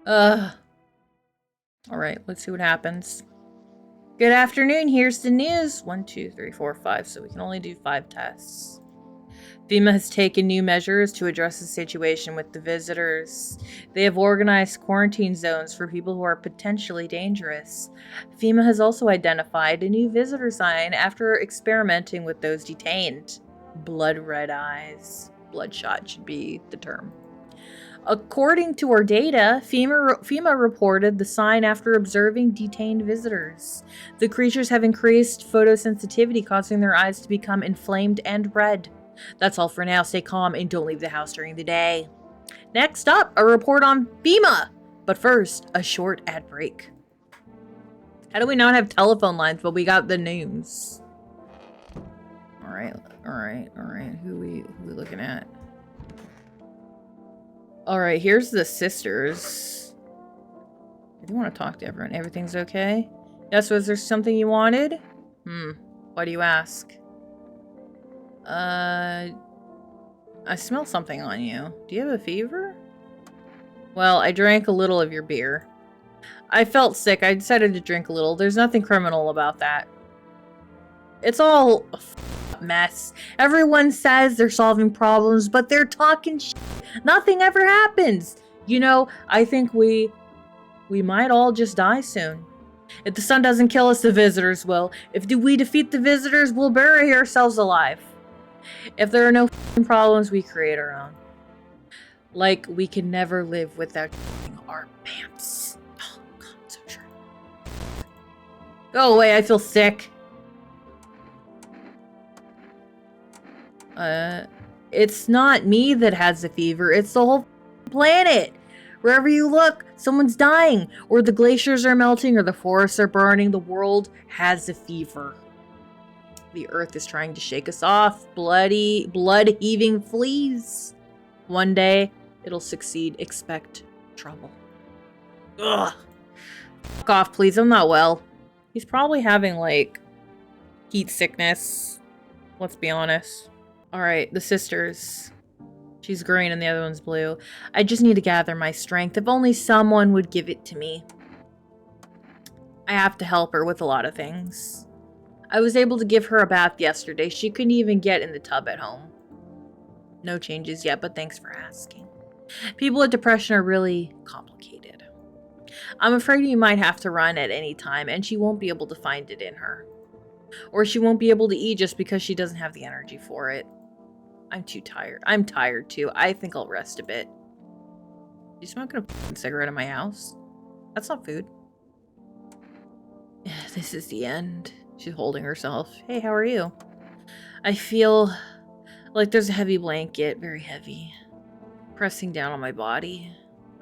Ugh. Alright, let's see what happens. Good afternoon, here's the news. 1, 2, 3, 4, 5, so we can only do 5 tests. FEMA has taken new measures to address the situation with the visitors. They have organized quarantine zones for people who are potentially dangerous. FEMA has also identified a new visitor sign after experimenting with those detained. Blood red eyes. Bloodshot should be the term. According to our data, FEMA reported the sign after observing detained visitors. The creatures have increased photosensitivity, causing their eyes to become inflamed and red. That's all for now. Stay calm and don't leave the house during the day. Next up, a report on FEMA. But first, a short ad break. How do we not have telephone lines, but we got the news? All right. Who we looking at? All right, here's the sisters. I do want to talk to everyone. Everything's okay? Yes, was there something you wanted? Why do you ask? I smell something on you. Do you have a fever? Well, I drank a little of your beer. I felt sick. I decided to drink a little. There's nothing criminal about that. It's all a mess. Everyone says they're solving problems, but they're talking shit. Nothing ever happens. You know, I think we might all just die soon. If the sun doesn't kill us, the visitors will. If we defeat the visitors, we'll bury ourselves alive. If there are no problems, we create our own. Like, we can never live without our pants. Oh, God, so true. Go away, I feel sick. It's not me that has the fever, it's the whole planet. Wherever you look, someone's dying, or the glaciers are melting, or the forests are burning. The world has a fever. The earth is trying to shake us off. Blood-heaving fleas. One day, it'll succeed. Expect trouble. Ugh. Fuck off, please. I'm not well. He's probably having, like, heat sickness. Let's be honest. Alright, the sisters. She's green and the other one's blue. I just need to gather my strength. If only someone would give it to me. I have to help her with a lot of things. I was able to give her a bath yesterday. She couldn't even get in the tub at home. No changes yet, but thanks for asking. People with depression are really complicated. I'm afraid you might have to run at any time, and she won't be able to find it in her. Or she won't be able to eat just because she doesn't have the energy for it. I'm too tired. I'm tired too. I think I'll rest a bit. You smoking a cigarette in my house? That's not food. This is the end. She's holding herself. Hey, how are you? I feel like there's a heavy blanket, very heavy, pressing down on my body.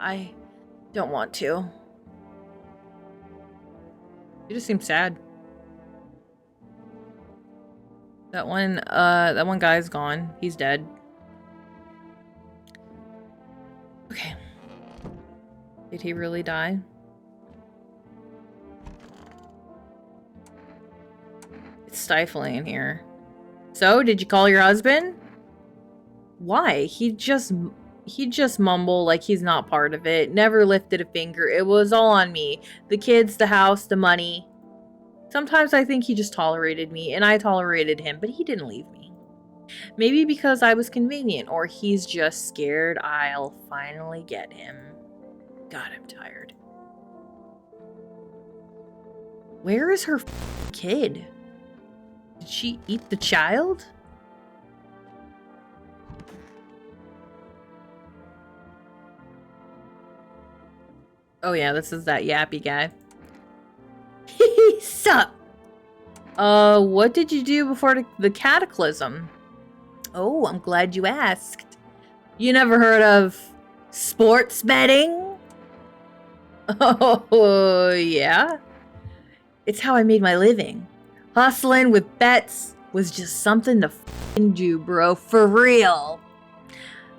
I don't want to. You just seem sad. That one guy's gone. He's dead. Okay. Did he really die? It's stifling in here. So, did you call your husband? Why? He just mumbled like he's not part of it. Never lifted a finger. It was all on me. The kids, the house, the money. Sometimes I think he just tolerated me, and I tolerated him, but he didn't leave me. Maybe because I was convenient, or he's just scared I'll finally get him. God, I'm tired. Where is her kid? Did she eat the child? Oh yeah, this is that yappy guy. Sup? What did you do before the cataclysm? Oh, I'm glad you asked. You never heard of sports betting? Oh, yeah? It's how I made my living. Hustling with bets was just something to f***ing do, bro. For real.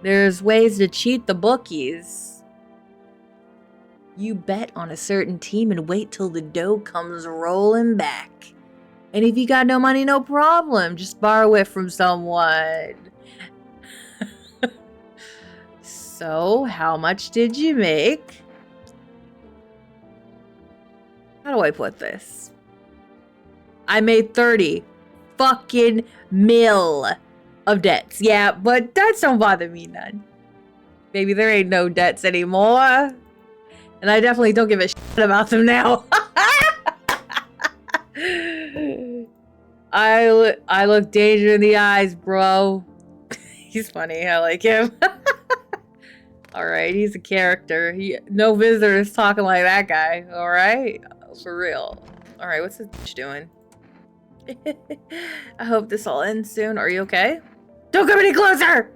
There's ways to cheat the bookies. You bet on a certain team and wait till the dough comes rolling back. And if you got no money, no problem. Just borrow it from someone. So, how much did you make? How do I put this? I made 30 fucking mil of debts. Yeah, but debts don't bother me none. Maybe there ain't no debts anymore. And I definitely don't give a shit about them now. I look danger in the eyes, bro. He's funny. I like him. Alright, he's a character. No visitors talking like that guy. Alright? For real. Alright, what's this bitch doing? I hope this all ends soon. Are you okay? Don't come any closer!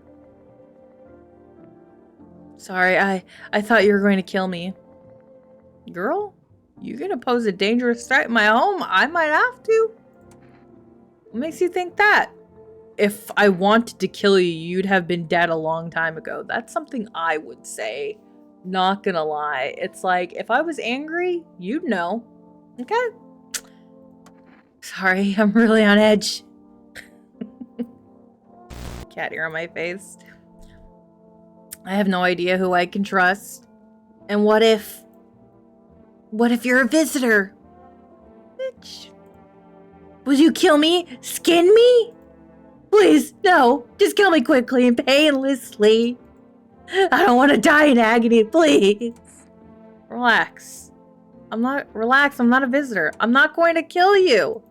Sorry, I thought you were going to kill me. Girl? You gonna pose a dangerous threat in my home? I might have to. What makes you think that? If I wanted to kill you, you'd have been dead a long time ago. That's something I would say. Not gonna lie. It's like, if I was angry, you'd know. Okay? Sorry, I'm really on edge. Cat ear on my face. I have no idea who I can trust. And what if you're a visitor? Bitch. Would you kill me? Skin me? Please, no. Just kill me quickly and painlessly. I don't want to die in agony, please. Relax. I'm not a visitor. I'm not going to kill you.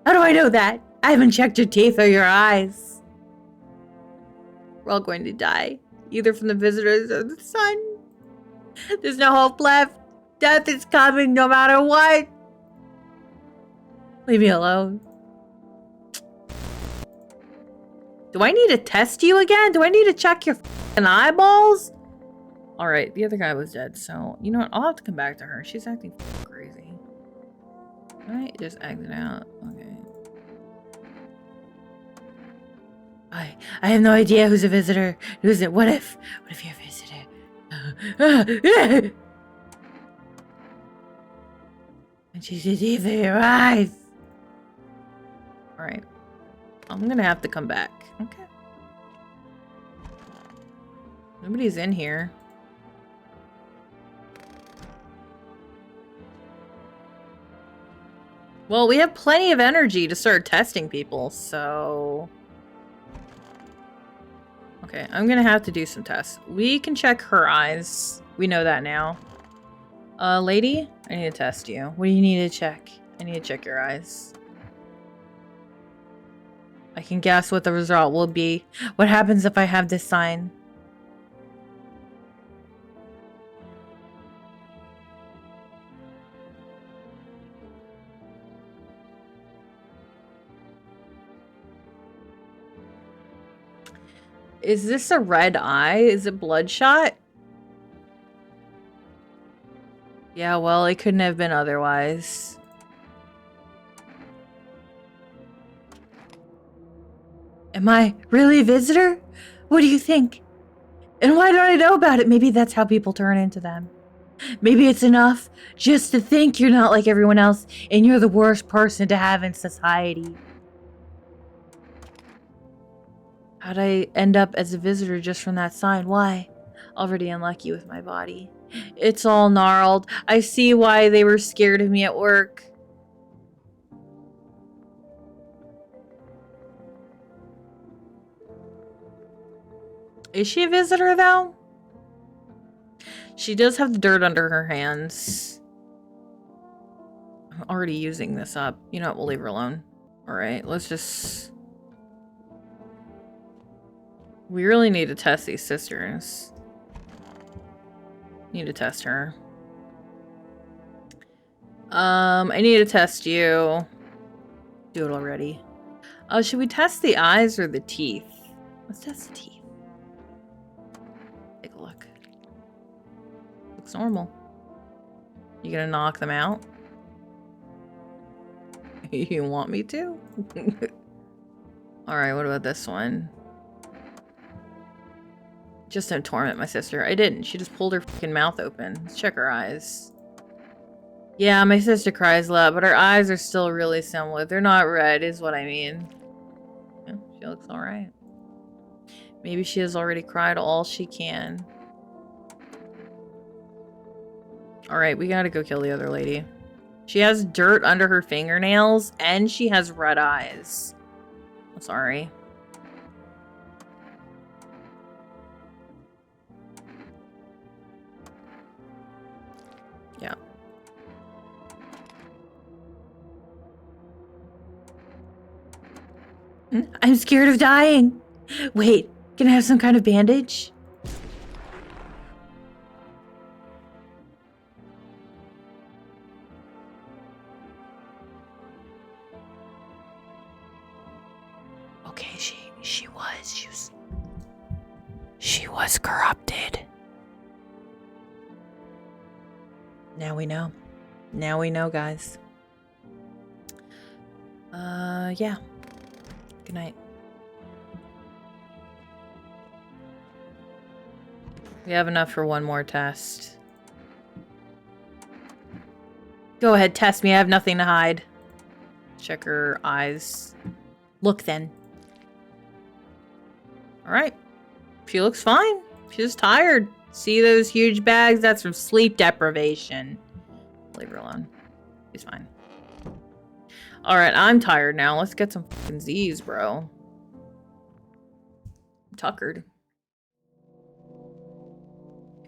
How do I know that? I haven't checked your teeth or your eyes. We're all going to die. Either from the visitors or the sun. There's no hope left. Death is coming no matter what. Leave me alone. Do I need to test you again? Do I need to check your f***ing eyeballs? Alright, the other guy was dead, so you know what? I'll have to come back to her. She's acting crazy. Alright, just acting out. Okay. I have no idea who's a visitor. Who's it? What if you're a visitor? And she should either your eyes. Alright. I'm gonna have to come back. Okay. Nobody's in here. Well, we have plenty of energy to start testing people, so... Okay, I'm gonna have to do some tests. We can check her eyes. We know that now. Lady? I need to test you. What do you need to check? I need to check your eyes. I can guess what the result will be. What happens if I have this sign? Is this a red eye? Is it bloodshot? Yeah, well, it couldn't have been otherwise. Am I really a visitor? What do you think? And why don't I know about it? Maybe that's how people turn into them. Maybe it's enough just to think you're not like everyone else and you're the worst person to have in society. How'd I end up as a visitor just from that sign? Why? Already unlucky with my body. It's all gnarled. I see why they were scared of me at work. Is she a visitor, though? She does have the dirt under her hands. I'm already using this up. You know what? We'll leave her alone. Alright, let's just... We really need to test these sisters. Need to test her. I need to test you. Do it already. Oh, should we test the eyes or the teeth? Let's test the teeth. Take a look. Looks normal. You gonna knock them out? You want me to? Alright, what about this one? Just don't torment my sister. I didn't. She just pulled her fucking mouth open. Let's check her eyes. Yeah, my sister cries a lot, but her eyes are still really similar. They're not red, is what I mean. Yeah, she looks alright. Maybe she has already cried all she can. Alright, we gotta go kill the other lady. She has dirt under her fingernails, and she has red eyes. I'm sorry. Yeah. I'm scared of dying. Wait, can I have some kind of bandage? Okay, she was corrupted. Now we know. Now we know, guys. Yeah. Good night. We have enough for one more test. Go ahead, test me. I have nothing to hide. Check her eyes. Look then. Alright. She looks fine. She's tired. See those huge bags? That's from sleep deprivation. Leave her alone. She's fine. Alright, I'm tired now. Let's get some fucking Z's, bro. I'm tuckered.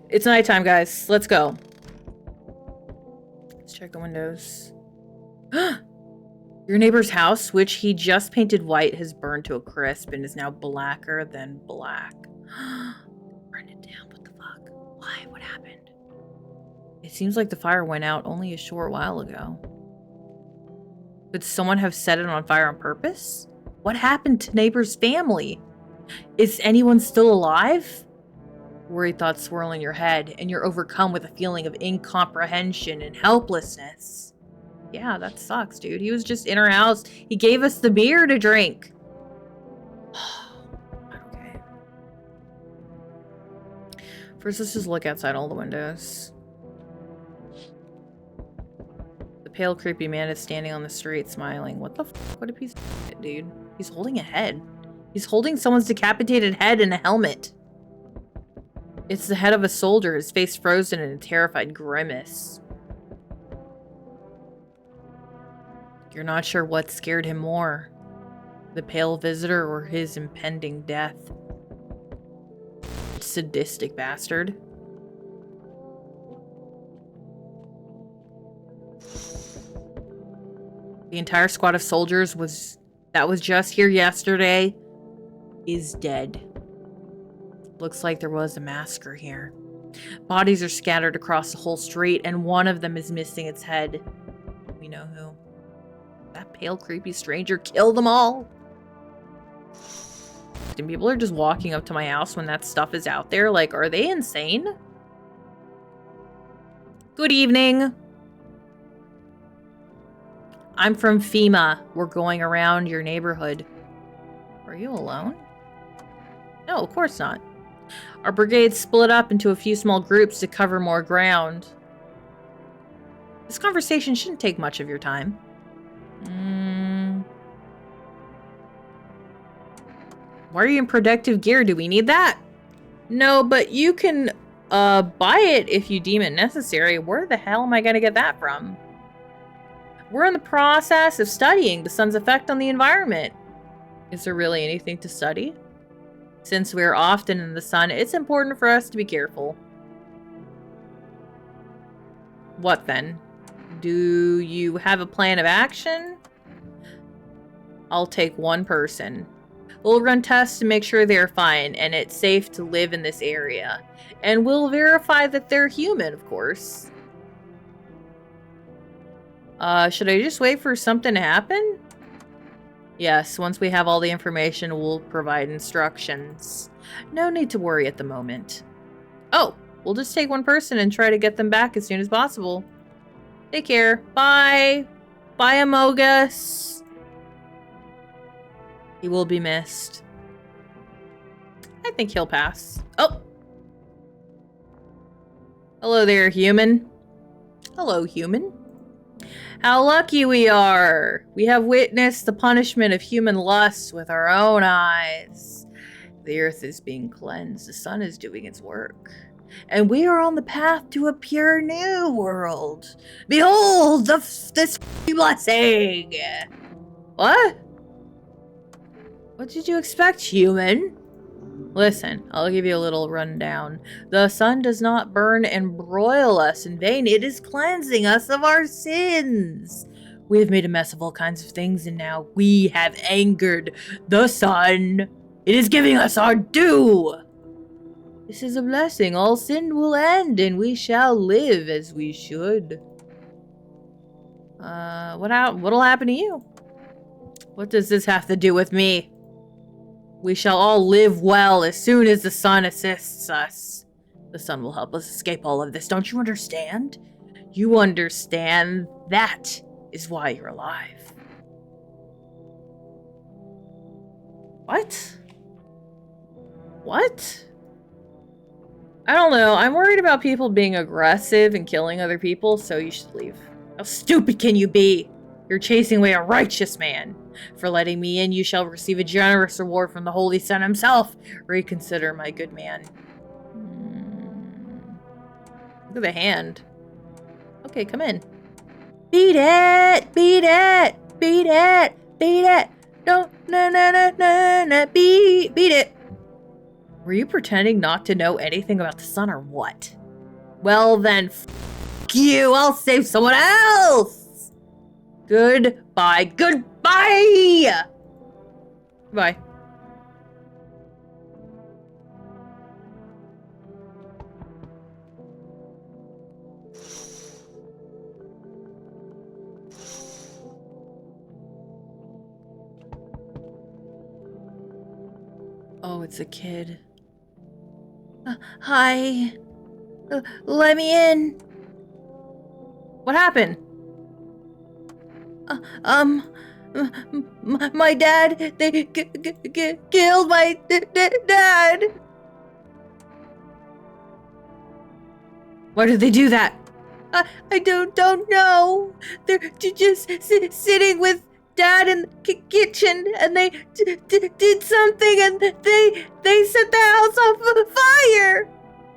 It's nighttime, guys. Let's go. Let's check the windows. Your neighbor's house, which he just painted white, has burned to a crisp and is now blacker than black. Burn it down. What the fuck? Why? What happened? It seems like the fire went out only a short while ago. Could someone have set it on fire on purpose? What happened to neighbor's family? Is anyone still alive? Worried thoughts swirl in your head, and you're overcome with a feeling of incomprehension and helplessness. Yeah, that sucks, dude. He was just in our house. He gave us the beer to drink. Okay. First, let's just look outside all the windows. The pale, creepy man is standing on the street, smiling. What the fuck? What a piece of shit, dude. He's holding a head. He's holding someone's decapitated head in a helmet. It's the head of a soldier, his face frozen in a terrified grimace. You're not sure what scared him more, the pale visitor or his impending death. Sadistic bastard. The entire squad of soldiers that was just here yesterday is dead. Looks like there was a massacre here. Bodies are scattered across the whole street, and one of them is missing its head. We know who. That pale, creepy stranger killed them all. And people are just walking up to my house when that stuff is out there. Like, are they insane? Good evening. I'm from FEMA. We're going around your neighborhood. Are you alone? No, of course not. Our brigade split up into a few small groups to cover more ground. This conversation shouldn't take much of your time. Why are you in protective gear? Do we need that? No, but you can buy it if you deem it necessary. Where the hell am I going to get that from? We're in the process of studying the sun's effect on the environment. Is there really anything to study? Since we're often in the sun, it's important for us to be careful. What then? Do you have a plan of action? I'll take one person. We'll run tests to make sure they're fine and it's safe to live in this area. And we'll verify that they're human, of course. Should I just wait for something to happen? Yes, once we have all the information, we'll provide instructions. No need to worry at the moment. Oh, we'll just take one person and try to get them back as soon as possible. Take care. Bye. Bye, Amogus. He will be missed. I think he'll pass. Oh. Hello there, human. Hello, human. How lucky we are. We have witnessed the punishment of human lust with our own eyes. The earth is being cleansed. The sun is doing its work. and we are on the path to a pure new world. Behold, this blessing! What? What did you expect, human? Listen, I'll give you a little rundown. The sun does not burn and broil us in vain. It is cleansing us of our sins. We have made a mess of all kinds of things, and now we have angered the sun. It is giving us our due. This is a blessing. All sin will end, and we shall live as we should. What'll happen to you? What does this have to do with me? We shall all live well as soon as the sun assists us. The sun will help us escape all of this. Don't you understand? You understand that is why you're alive. What? What? I don't know. I'm worried about people being aggressive and killing other people, so you should leave. How stupid can you be? You're chasing away a righteous man. For letting me in, you shall receive a generous reward from the Holy Son himself. Reconsider, my good man. Look at the hand. Okay, come in. Beat it! Beat it! Beat it! Beat it! No, no, no, no, no, no, beat it! Were you pretending not to know anything about the sun or what? Well then, f you! I'll save someone else! Goodbye. Goodbye! Bye. Oh, it's a kid. Hi. Let me in. What happened? My dad, they killed my dad. Why did they do that? I don't know. They're just sitting with Dad in the kitchen, and they did something, and they set the house on fire.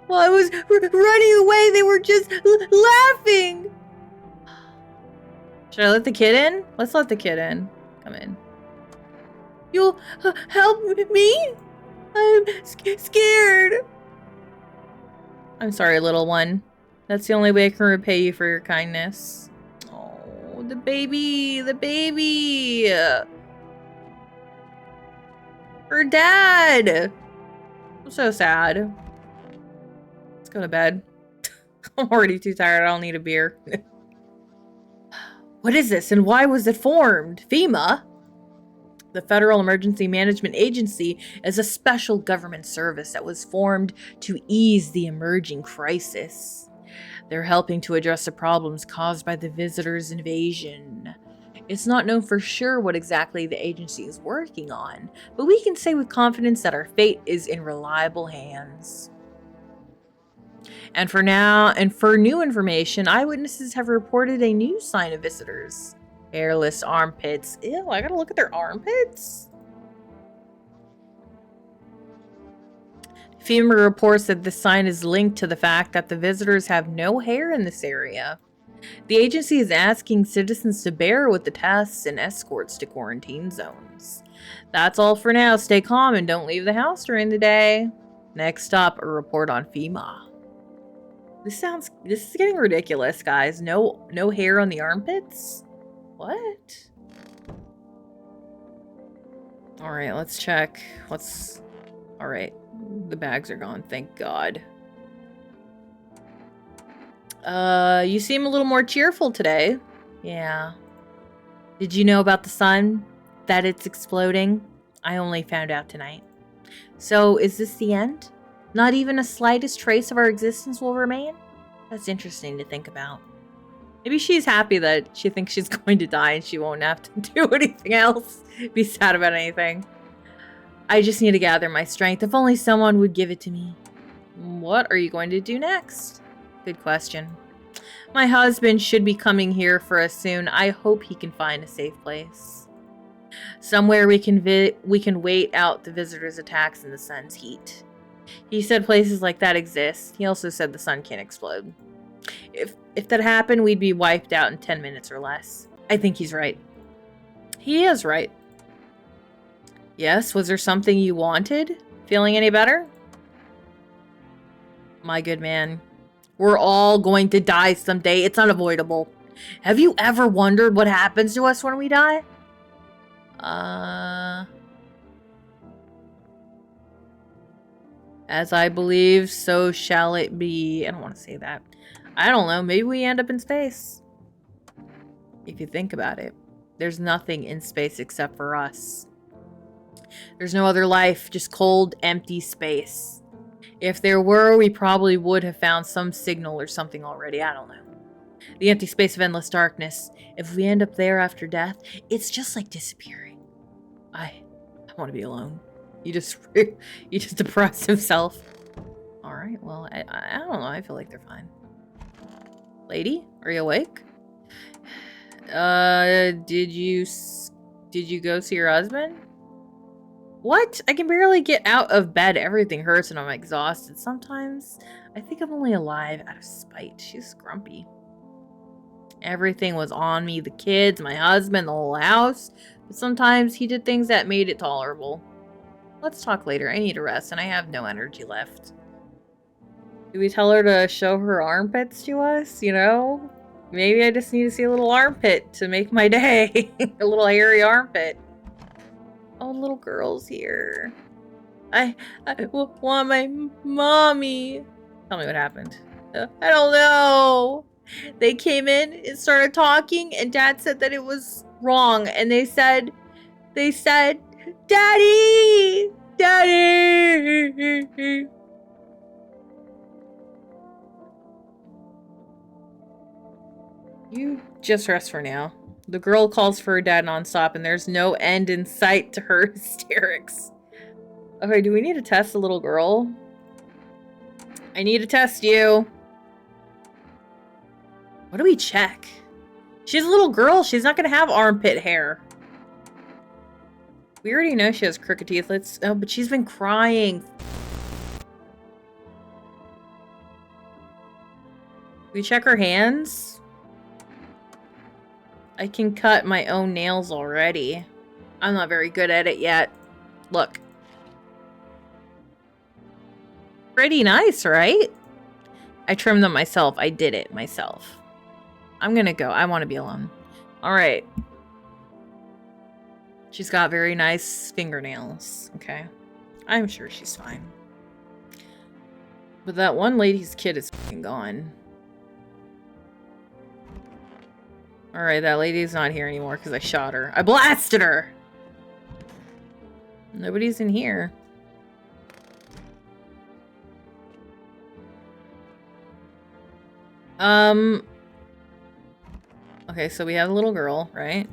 While I was running away, they were just laughing. Should I let the kid in? Let's let the kid in. Come in. You'll help me? I'm scared. I'm sorry, little one. That's the only way I can repay you for your kindness. Oh, the baby, the baby. Her dad. I'm so sad. Let's go to bed. I'm already too tired. I don't need a beer. What is this, and why was it formed? FEMA? The Federal Emergency Management Agency is a special government service that was formed to ease the emerging crisis. They're helping to address the problems caused by the visitors' invasion. It's not known for sure what exactly the agency is working on, but we can say with confidence that our fate is in reliable hands. And for new information, eyewitnesses have reported a new sign of visitors. Hairless armpits. Ew, I gotta look at their armpits? FEMA reports that the sign is linked to the fact that the visitors have no hair in this area. The agency is asking citizens to bear with the tests and escorts to quarantine zones. That's all for now. Stay calm and don't leave the house during the day. Next up, a report on FEMA. This is getting ridiculous, guys. No hair on the armpits? What? Alright, let's check. Alright. The bags are gone, thank God. You seem a little more cheerful today. Yeah. Did you know about the sun? That it's exploding? I only found out tonight. So, is this the end? Not even a slightest trace of our existence will remain? That's interesting to think about. Maybe she's happy that she thinks she's going to die and she won't have to do anything else. Be sad about anything. I just need to gather my strength. If only someone would give it to me. What are you going to do next? Good question. My husband should be coming here for us soon. I hope he can find a safe place. Somewhere we can wait out the visitors' attacks in the sun's heat. He said places like that exist. He also said the sun can't explode. If that happened, we'd be wiped out in 10 minutes or less. I think he's right. He is right. Yes, was there something you wanted? Feeling any better? My good man. We're all going to die someday. It's unavoidable. Have you ever wondered what happens to us when we die? As I believe, so shall it be. I don't want to say that. I don't know. Maybe we end up in space. If you think about it. There's nothing in space except for us. There's no other life. Just cold, empty space. If there were, we probably would have found some signal or something already. I don't know. The empty space of endless darkness. If we end up there after death, it's just like disappearing. I want to be alone. You just depress himself. All right. Well, I don't know. I feel like they're fine. Lady, are you awake? Did you go see your husband? What? I can barely get out of bed. Everything hurts and I'm exhausted. Sometimes I think I'm only alive out of spite. She's grumpy. Everything was on me. The kids, my husband, the whole house. But sometimes he did things that made it tolerable. Let's talk later. I need a rest and I have no energy left. Do we tell her to show her armpits to us? You know? Maybe I just need to see a little armpit to make my day. A little hairy armpit. Oh, little girl's here. I want my mommy. Tell me what happened. I don't know. They came in and started talking and Dad said that it was wrong. And they said, Daddy! Daddy! You just rest for now. The girl calls for her dad nonstop and there's no end in sight to her hysterics. Okay, do we need to test the little girl? I need to test you. What do we check? She's a little girl. She's not going to have armpit hair. We already know she has crooked teeth. Oh, but she's been crying. We check her hands? I can cut my own nails already. I'm not very good at it yet. Look. Pretty nice, right? I trimmed them myself. I did it myself. I'm gonna go. I want to be alone. Alright. She's got very nice fingernails. Okay. I'm sure she's fine. But that one lady's kid is fucking gone. Alright, that lady's not here anymore because I shot her. I blasted her! Nobody's in here. Okay, so we have a little girl, right?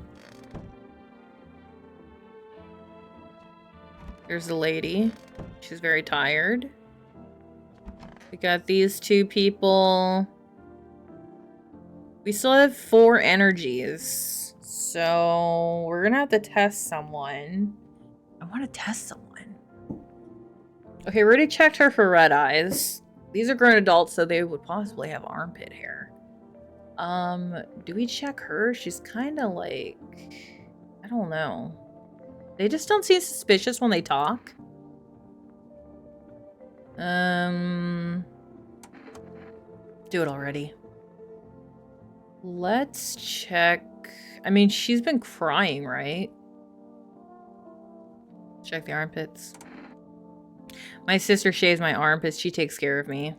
There's the lady. She's very tired. We got these two people. We still have 4 energies. So we're gonna have to test someone. I want to test someone. Okay, we already checked her for red eyes. These are grown adults, so they would possibly have armpit hair. Do we check her? She's kind of like... I don't know. They just don't seem suspicious when they talk. Do it already. Let's check... I mean, she's been crying, right? Check the armpits. My sister shaves my armpits. She takes care of me.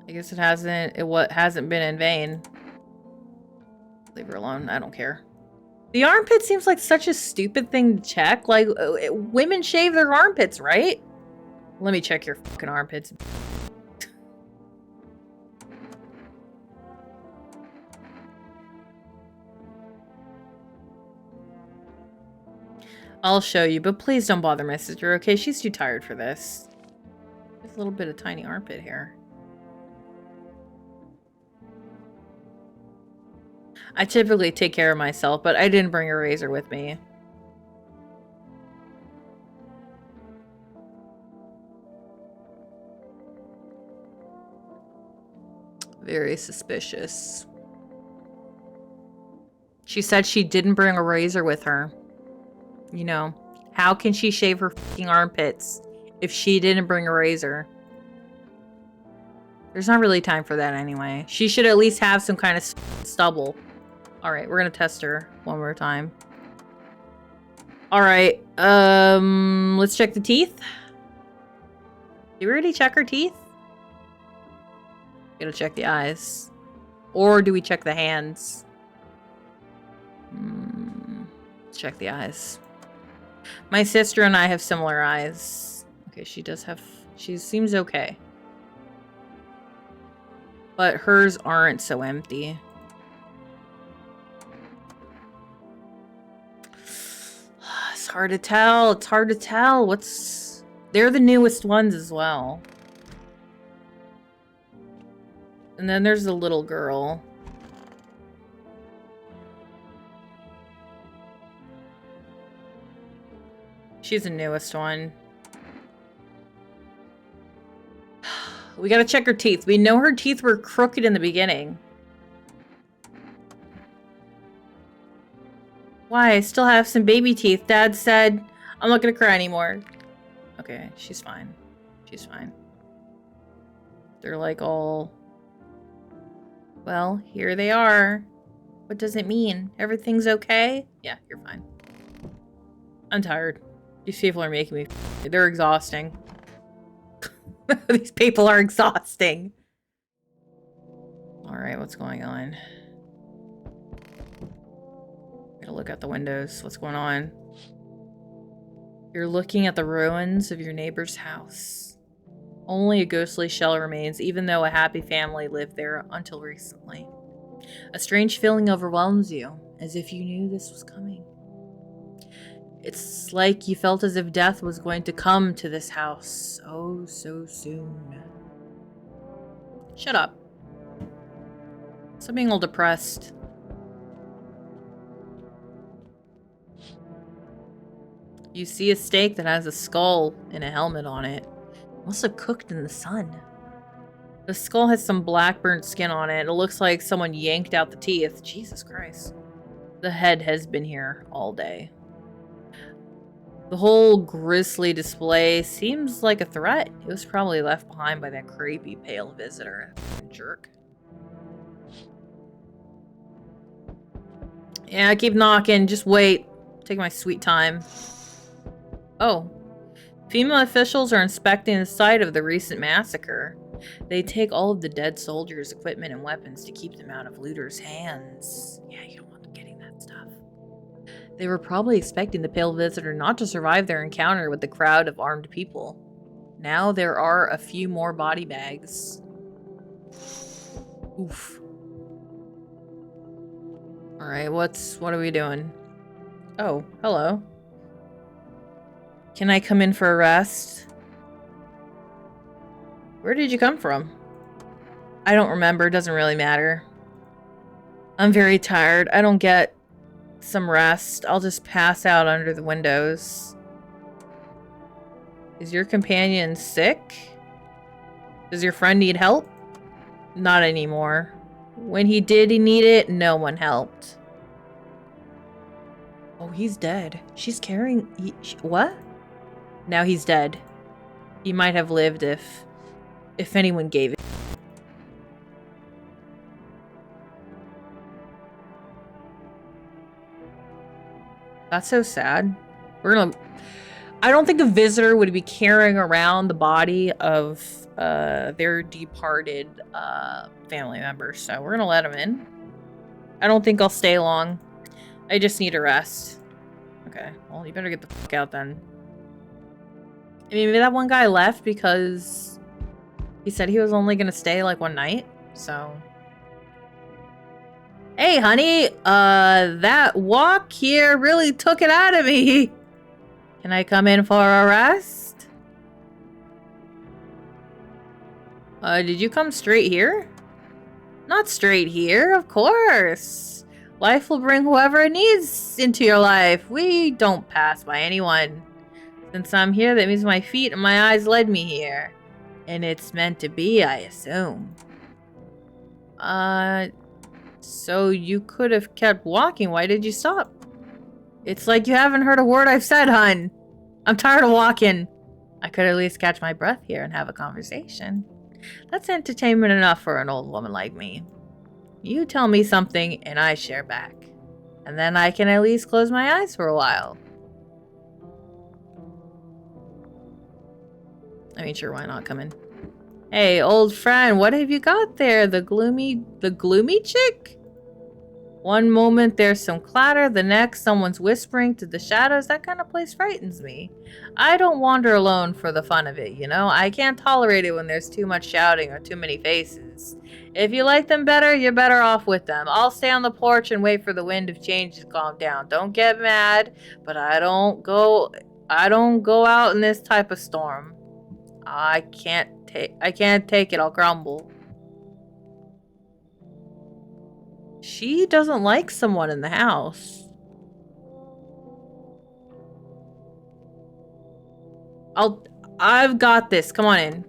I guess it hasn't been in vain. Leave her alone. I don't care. The armpit seems like such a stupid thing to check. Like, women shave their armpits, right? Let me check your fucking armpits. I'll show you, but please don't bother my sister, okay? She's too tired for this. Just a little bit of tiny armpit hair. I typically take care of myself, but I didn't bring a razor with me. Very suspicious. She said she didn't bring a razor with her. You know, how can she shave her fucking armpits if she didn't bring a razor? There's not really time for that anyway. She should at least have some kind of stubble. Alright, we're gonna test her one more time. Alright, let's check the teeth. Did we already check her teeth? Gotta check the eyes. Or do we check the hands? Let's check the eyes. My sister and I have similar eyes. Okay, she does have... She seems okay. But hers aren't so empty. It's hard to tell. It's hard to tell. What's... They're the newest ones as well. And then there's the little girl. She's the newest one. We gotta check her teeth. We know her teeth were crooked in the beginning. Why? I still have some baby teeth. Dad said I'm not gonna cry anymore. Okay, she's fine. She's fine. They're like all... Well, here they are. What does it mean? Everything's okay? Yeah, you're fine. I'm tired. These people are making me... They're exhausting. These people are exhausting. Alright, what's going on? Gotta look out the windows. What's going on? You're looking at the ruins of your neighbor's house. Only a ghostly shell remains, even though a happy family lived there until recently. A strange feeling overwhelms you, as if you knew this was coming. It's like you felt as if death was going to come to this house oh so soon. Shut up. Stop being all depressed. You see a steak that has a skull and a helmet on it. Must have cooked in the sun. The skull has some black burnt skin on it. It looks like someone yanked out the teeth. Jesus Christ. The head has been here all day. The whole grisly display seems like a threat. It was probably left behind by that creepy pale visitor. Jerk. Yeah, keep knocking. Just wait. Take my sweet time. Oh. Female officials are inspecting the site of the recent massacre. They take all of the dead soldiers' equipment and weapons to keep them out of looters' hands. Yeah, you don't want them getting that stuff. They were probably expecting the pale visitor not to survive their encounter with the crowd of armed people. Now there are a few more body bags. Oof. Alright, what are we doing? Oh, hello. Can I come in for a rest? Where did you come from? I don't remember. Doesn't really matter. I'm very tired. I don't get some rest. I'll just pass out under the windows. Is your companion sick? Does your friend need help? Not anymore. When he did need it, no one helped. Oh, he's dead. She's carrying... what? Now he's dead. He might have lived if anyone gave it. That's so sad. I don't think a visitor would be carrying around the body of their departed family members, so we're gonna let him in. I don't think I'll stay long. I just need a rest. Okay, well, you better get the fuck out then. I mean, maybe that one guy left because he said he was only gonna stay like one night, so... Hey, honey, that walk here really took it out of me. Can I come in for a rest? Did you come straight here? Not straight here, of course. Life will bring whoever it needs into your life. We don't pass by anyone. Since I'm here, that means my feet and my eyes led me here. And it's meant to be, I assume. So you could have kept walking. Why did you stop? It's like you haven't heard a word I've said, hun. I'm tired of walking. I could at least catch my breath here and have a conversation. That's entertainment enough for an old woman like me. You tell me something and I share back. And then I can at least close my eyes for a while. I mean, sure, why not? Come in. Hey, old friend, what have you got there? The gloomy chick? One moment there's some clatter, the next someone's whispering to the shadows. That kind of place frightens me. I don't wander alone for the fun of it, you know? I can't tolerate it when there's too much shouting or too many faces. If you like them better, you're better off with them. I'll stay on the porch and wait for the wind of change to calm down. Don't get mad, but I don't go out in this type of storm. I can't take it, I'll crumble. She doesn't like someone in the house. I've got this. Come on in.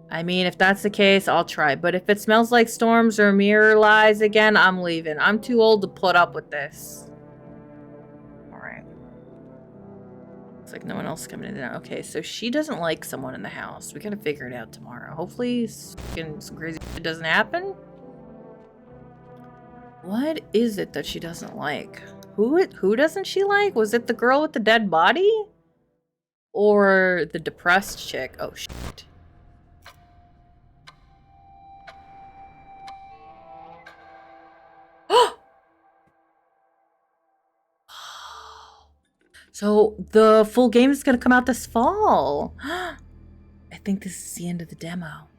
I mean, if that's the case, I'll try. But if it smells like storms or mirror lies again, I'm leaving. I'm too old to put up with this. Alright. Looks like no one else is coming in now. Okay, so she doesn't like someone in the house. We gotta figure it out tomorrow. Hopefully some crazy shit doesn't happen. What is it that she doesn't like? Who doesn't she like? Was it the girl with the dead body? Or the depressed chick? Oh, shit. So the full game is going to come out this fall. I think this is the end of the demo.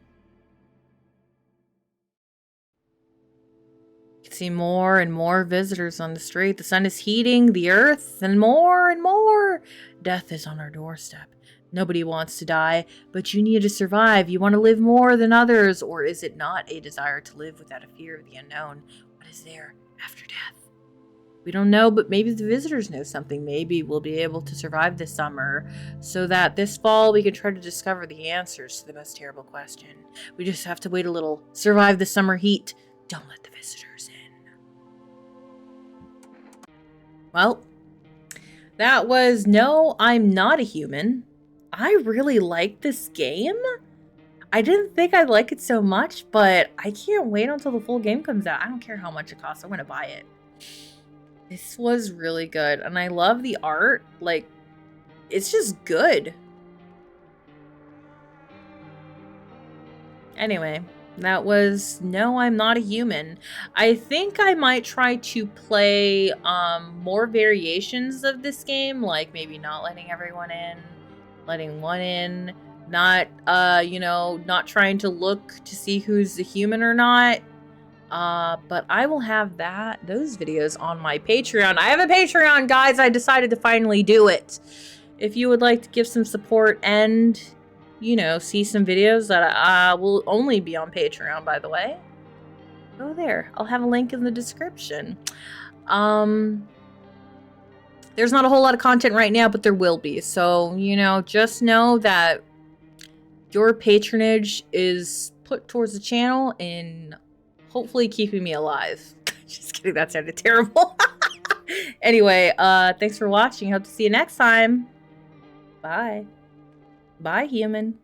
You can see more and more visitors on the street. The sun is heating the earth and more. Death is on our doorstep. Nobody wants to die, but you need to survive. You want to live more than others, or is it not a desire to live without a fear of the unknown? What is there after death? We don't know, but maybe the visitors know something. Maybe we'll be able to survive this summer so that this fall we can try to discover the answers to the most terrible question. We just have to wait a little. Survive the summer heat. Don't let the visitors in. Well, that was No, I'm Not a Human. I really like this game. I didn't think I'd like it so much, but I can't wait until the full game comes out. I don't care how much it costs. I'm going to buy it. This was really good, and I love the art. Like, it's just good. Anyway, that was No, I'm Not a Human. I think I might try to play more variations of this game, like maybe not letting everyone in, letting one in, not, not trying to look to see who's a human or not. But I will have those videos on my Patreon. I have a Patreon, guys. I decided to finally do it. If you would like to give some support and, see some videos that will only be on Patreon, by the way, go there. I'll have a link in the description. There's not a whole lot of content right now, but there will be. So, just know that your patronage is put towards the channel and hopefully keeping me alive. Just kidding, that sounded terrible. Anyway, thanks for watching. Hope to see you next time. Bye. Bye, human.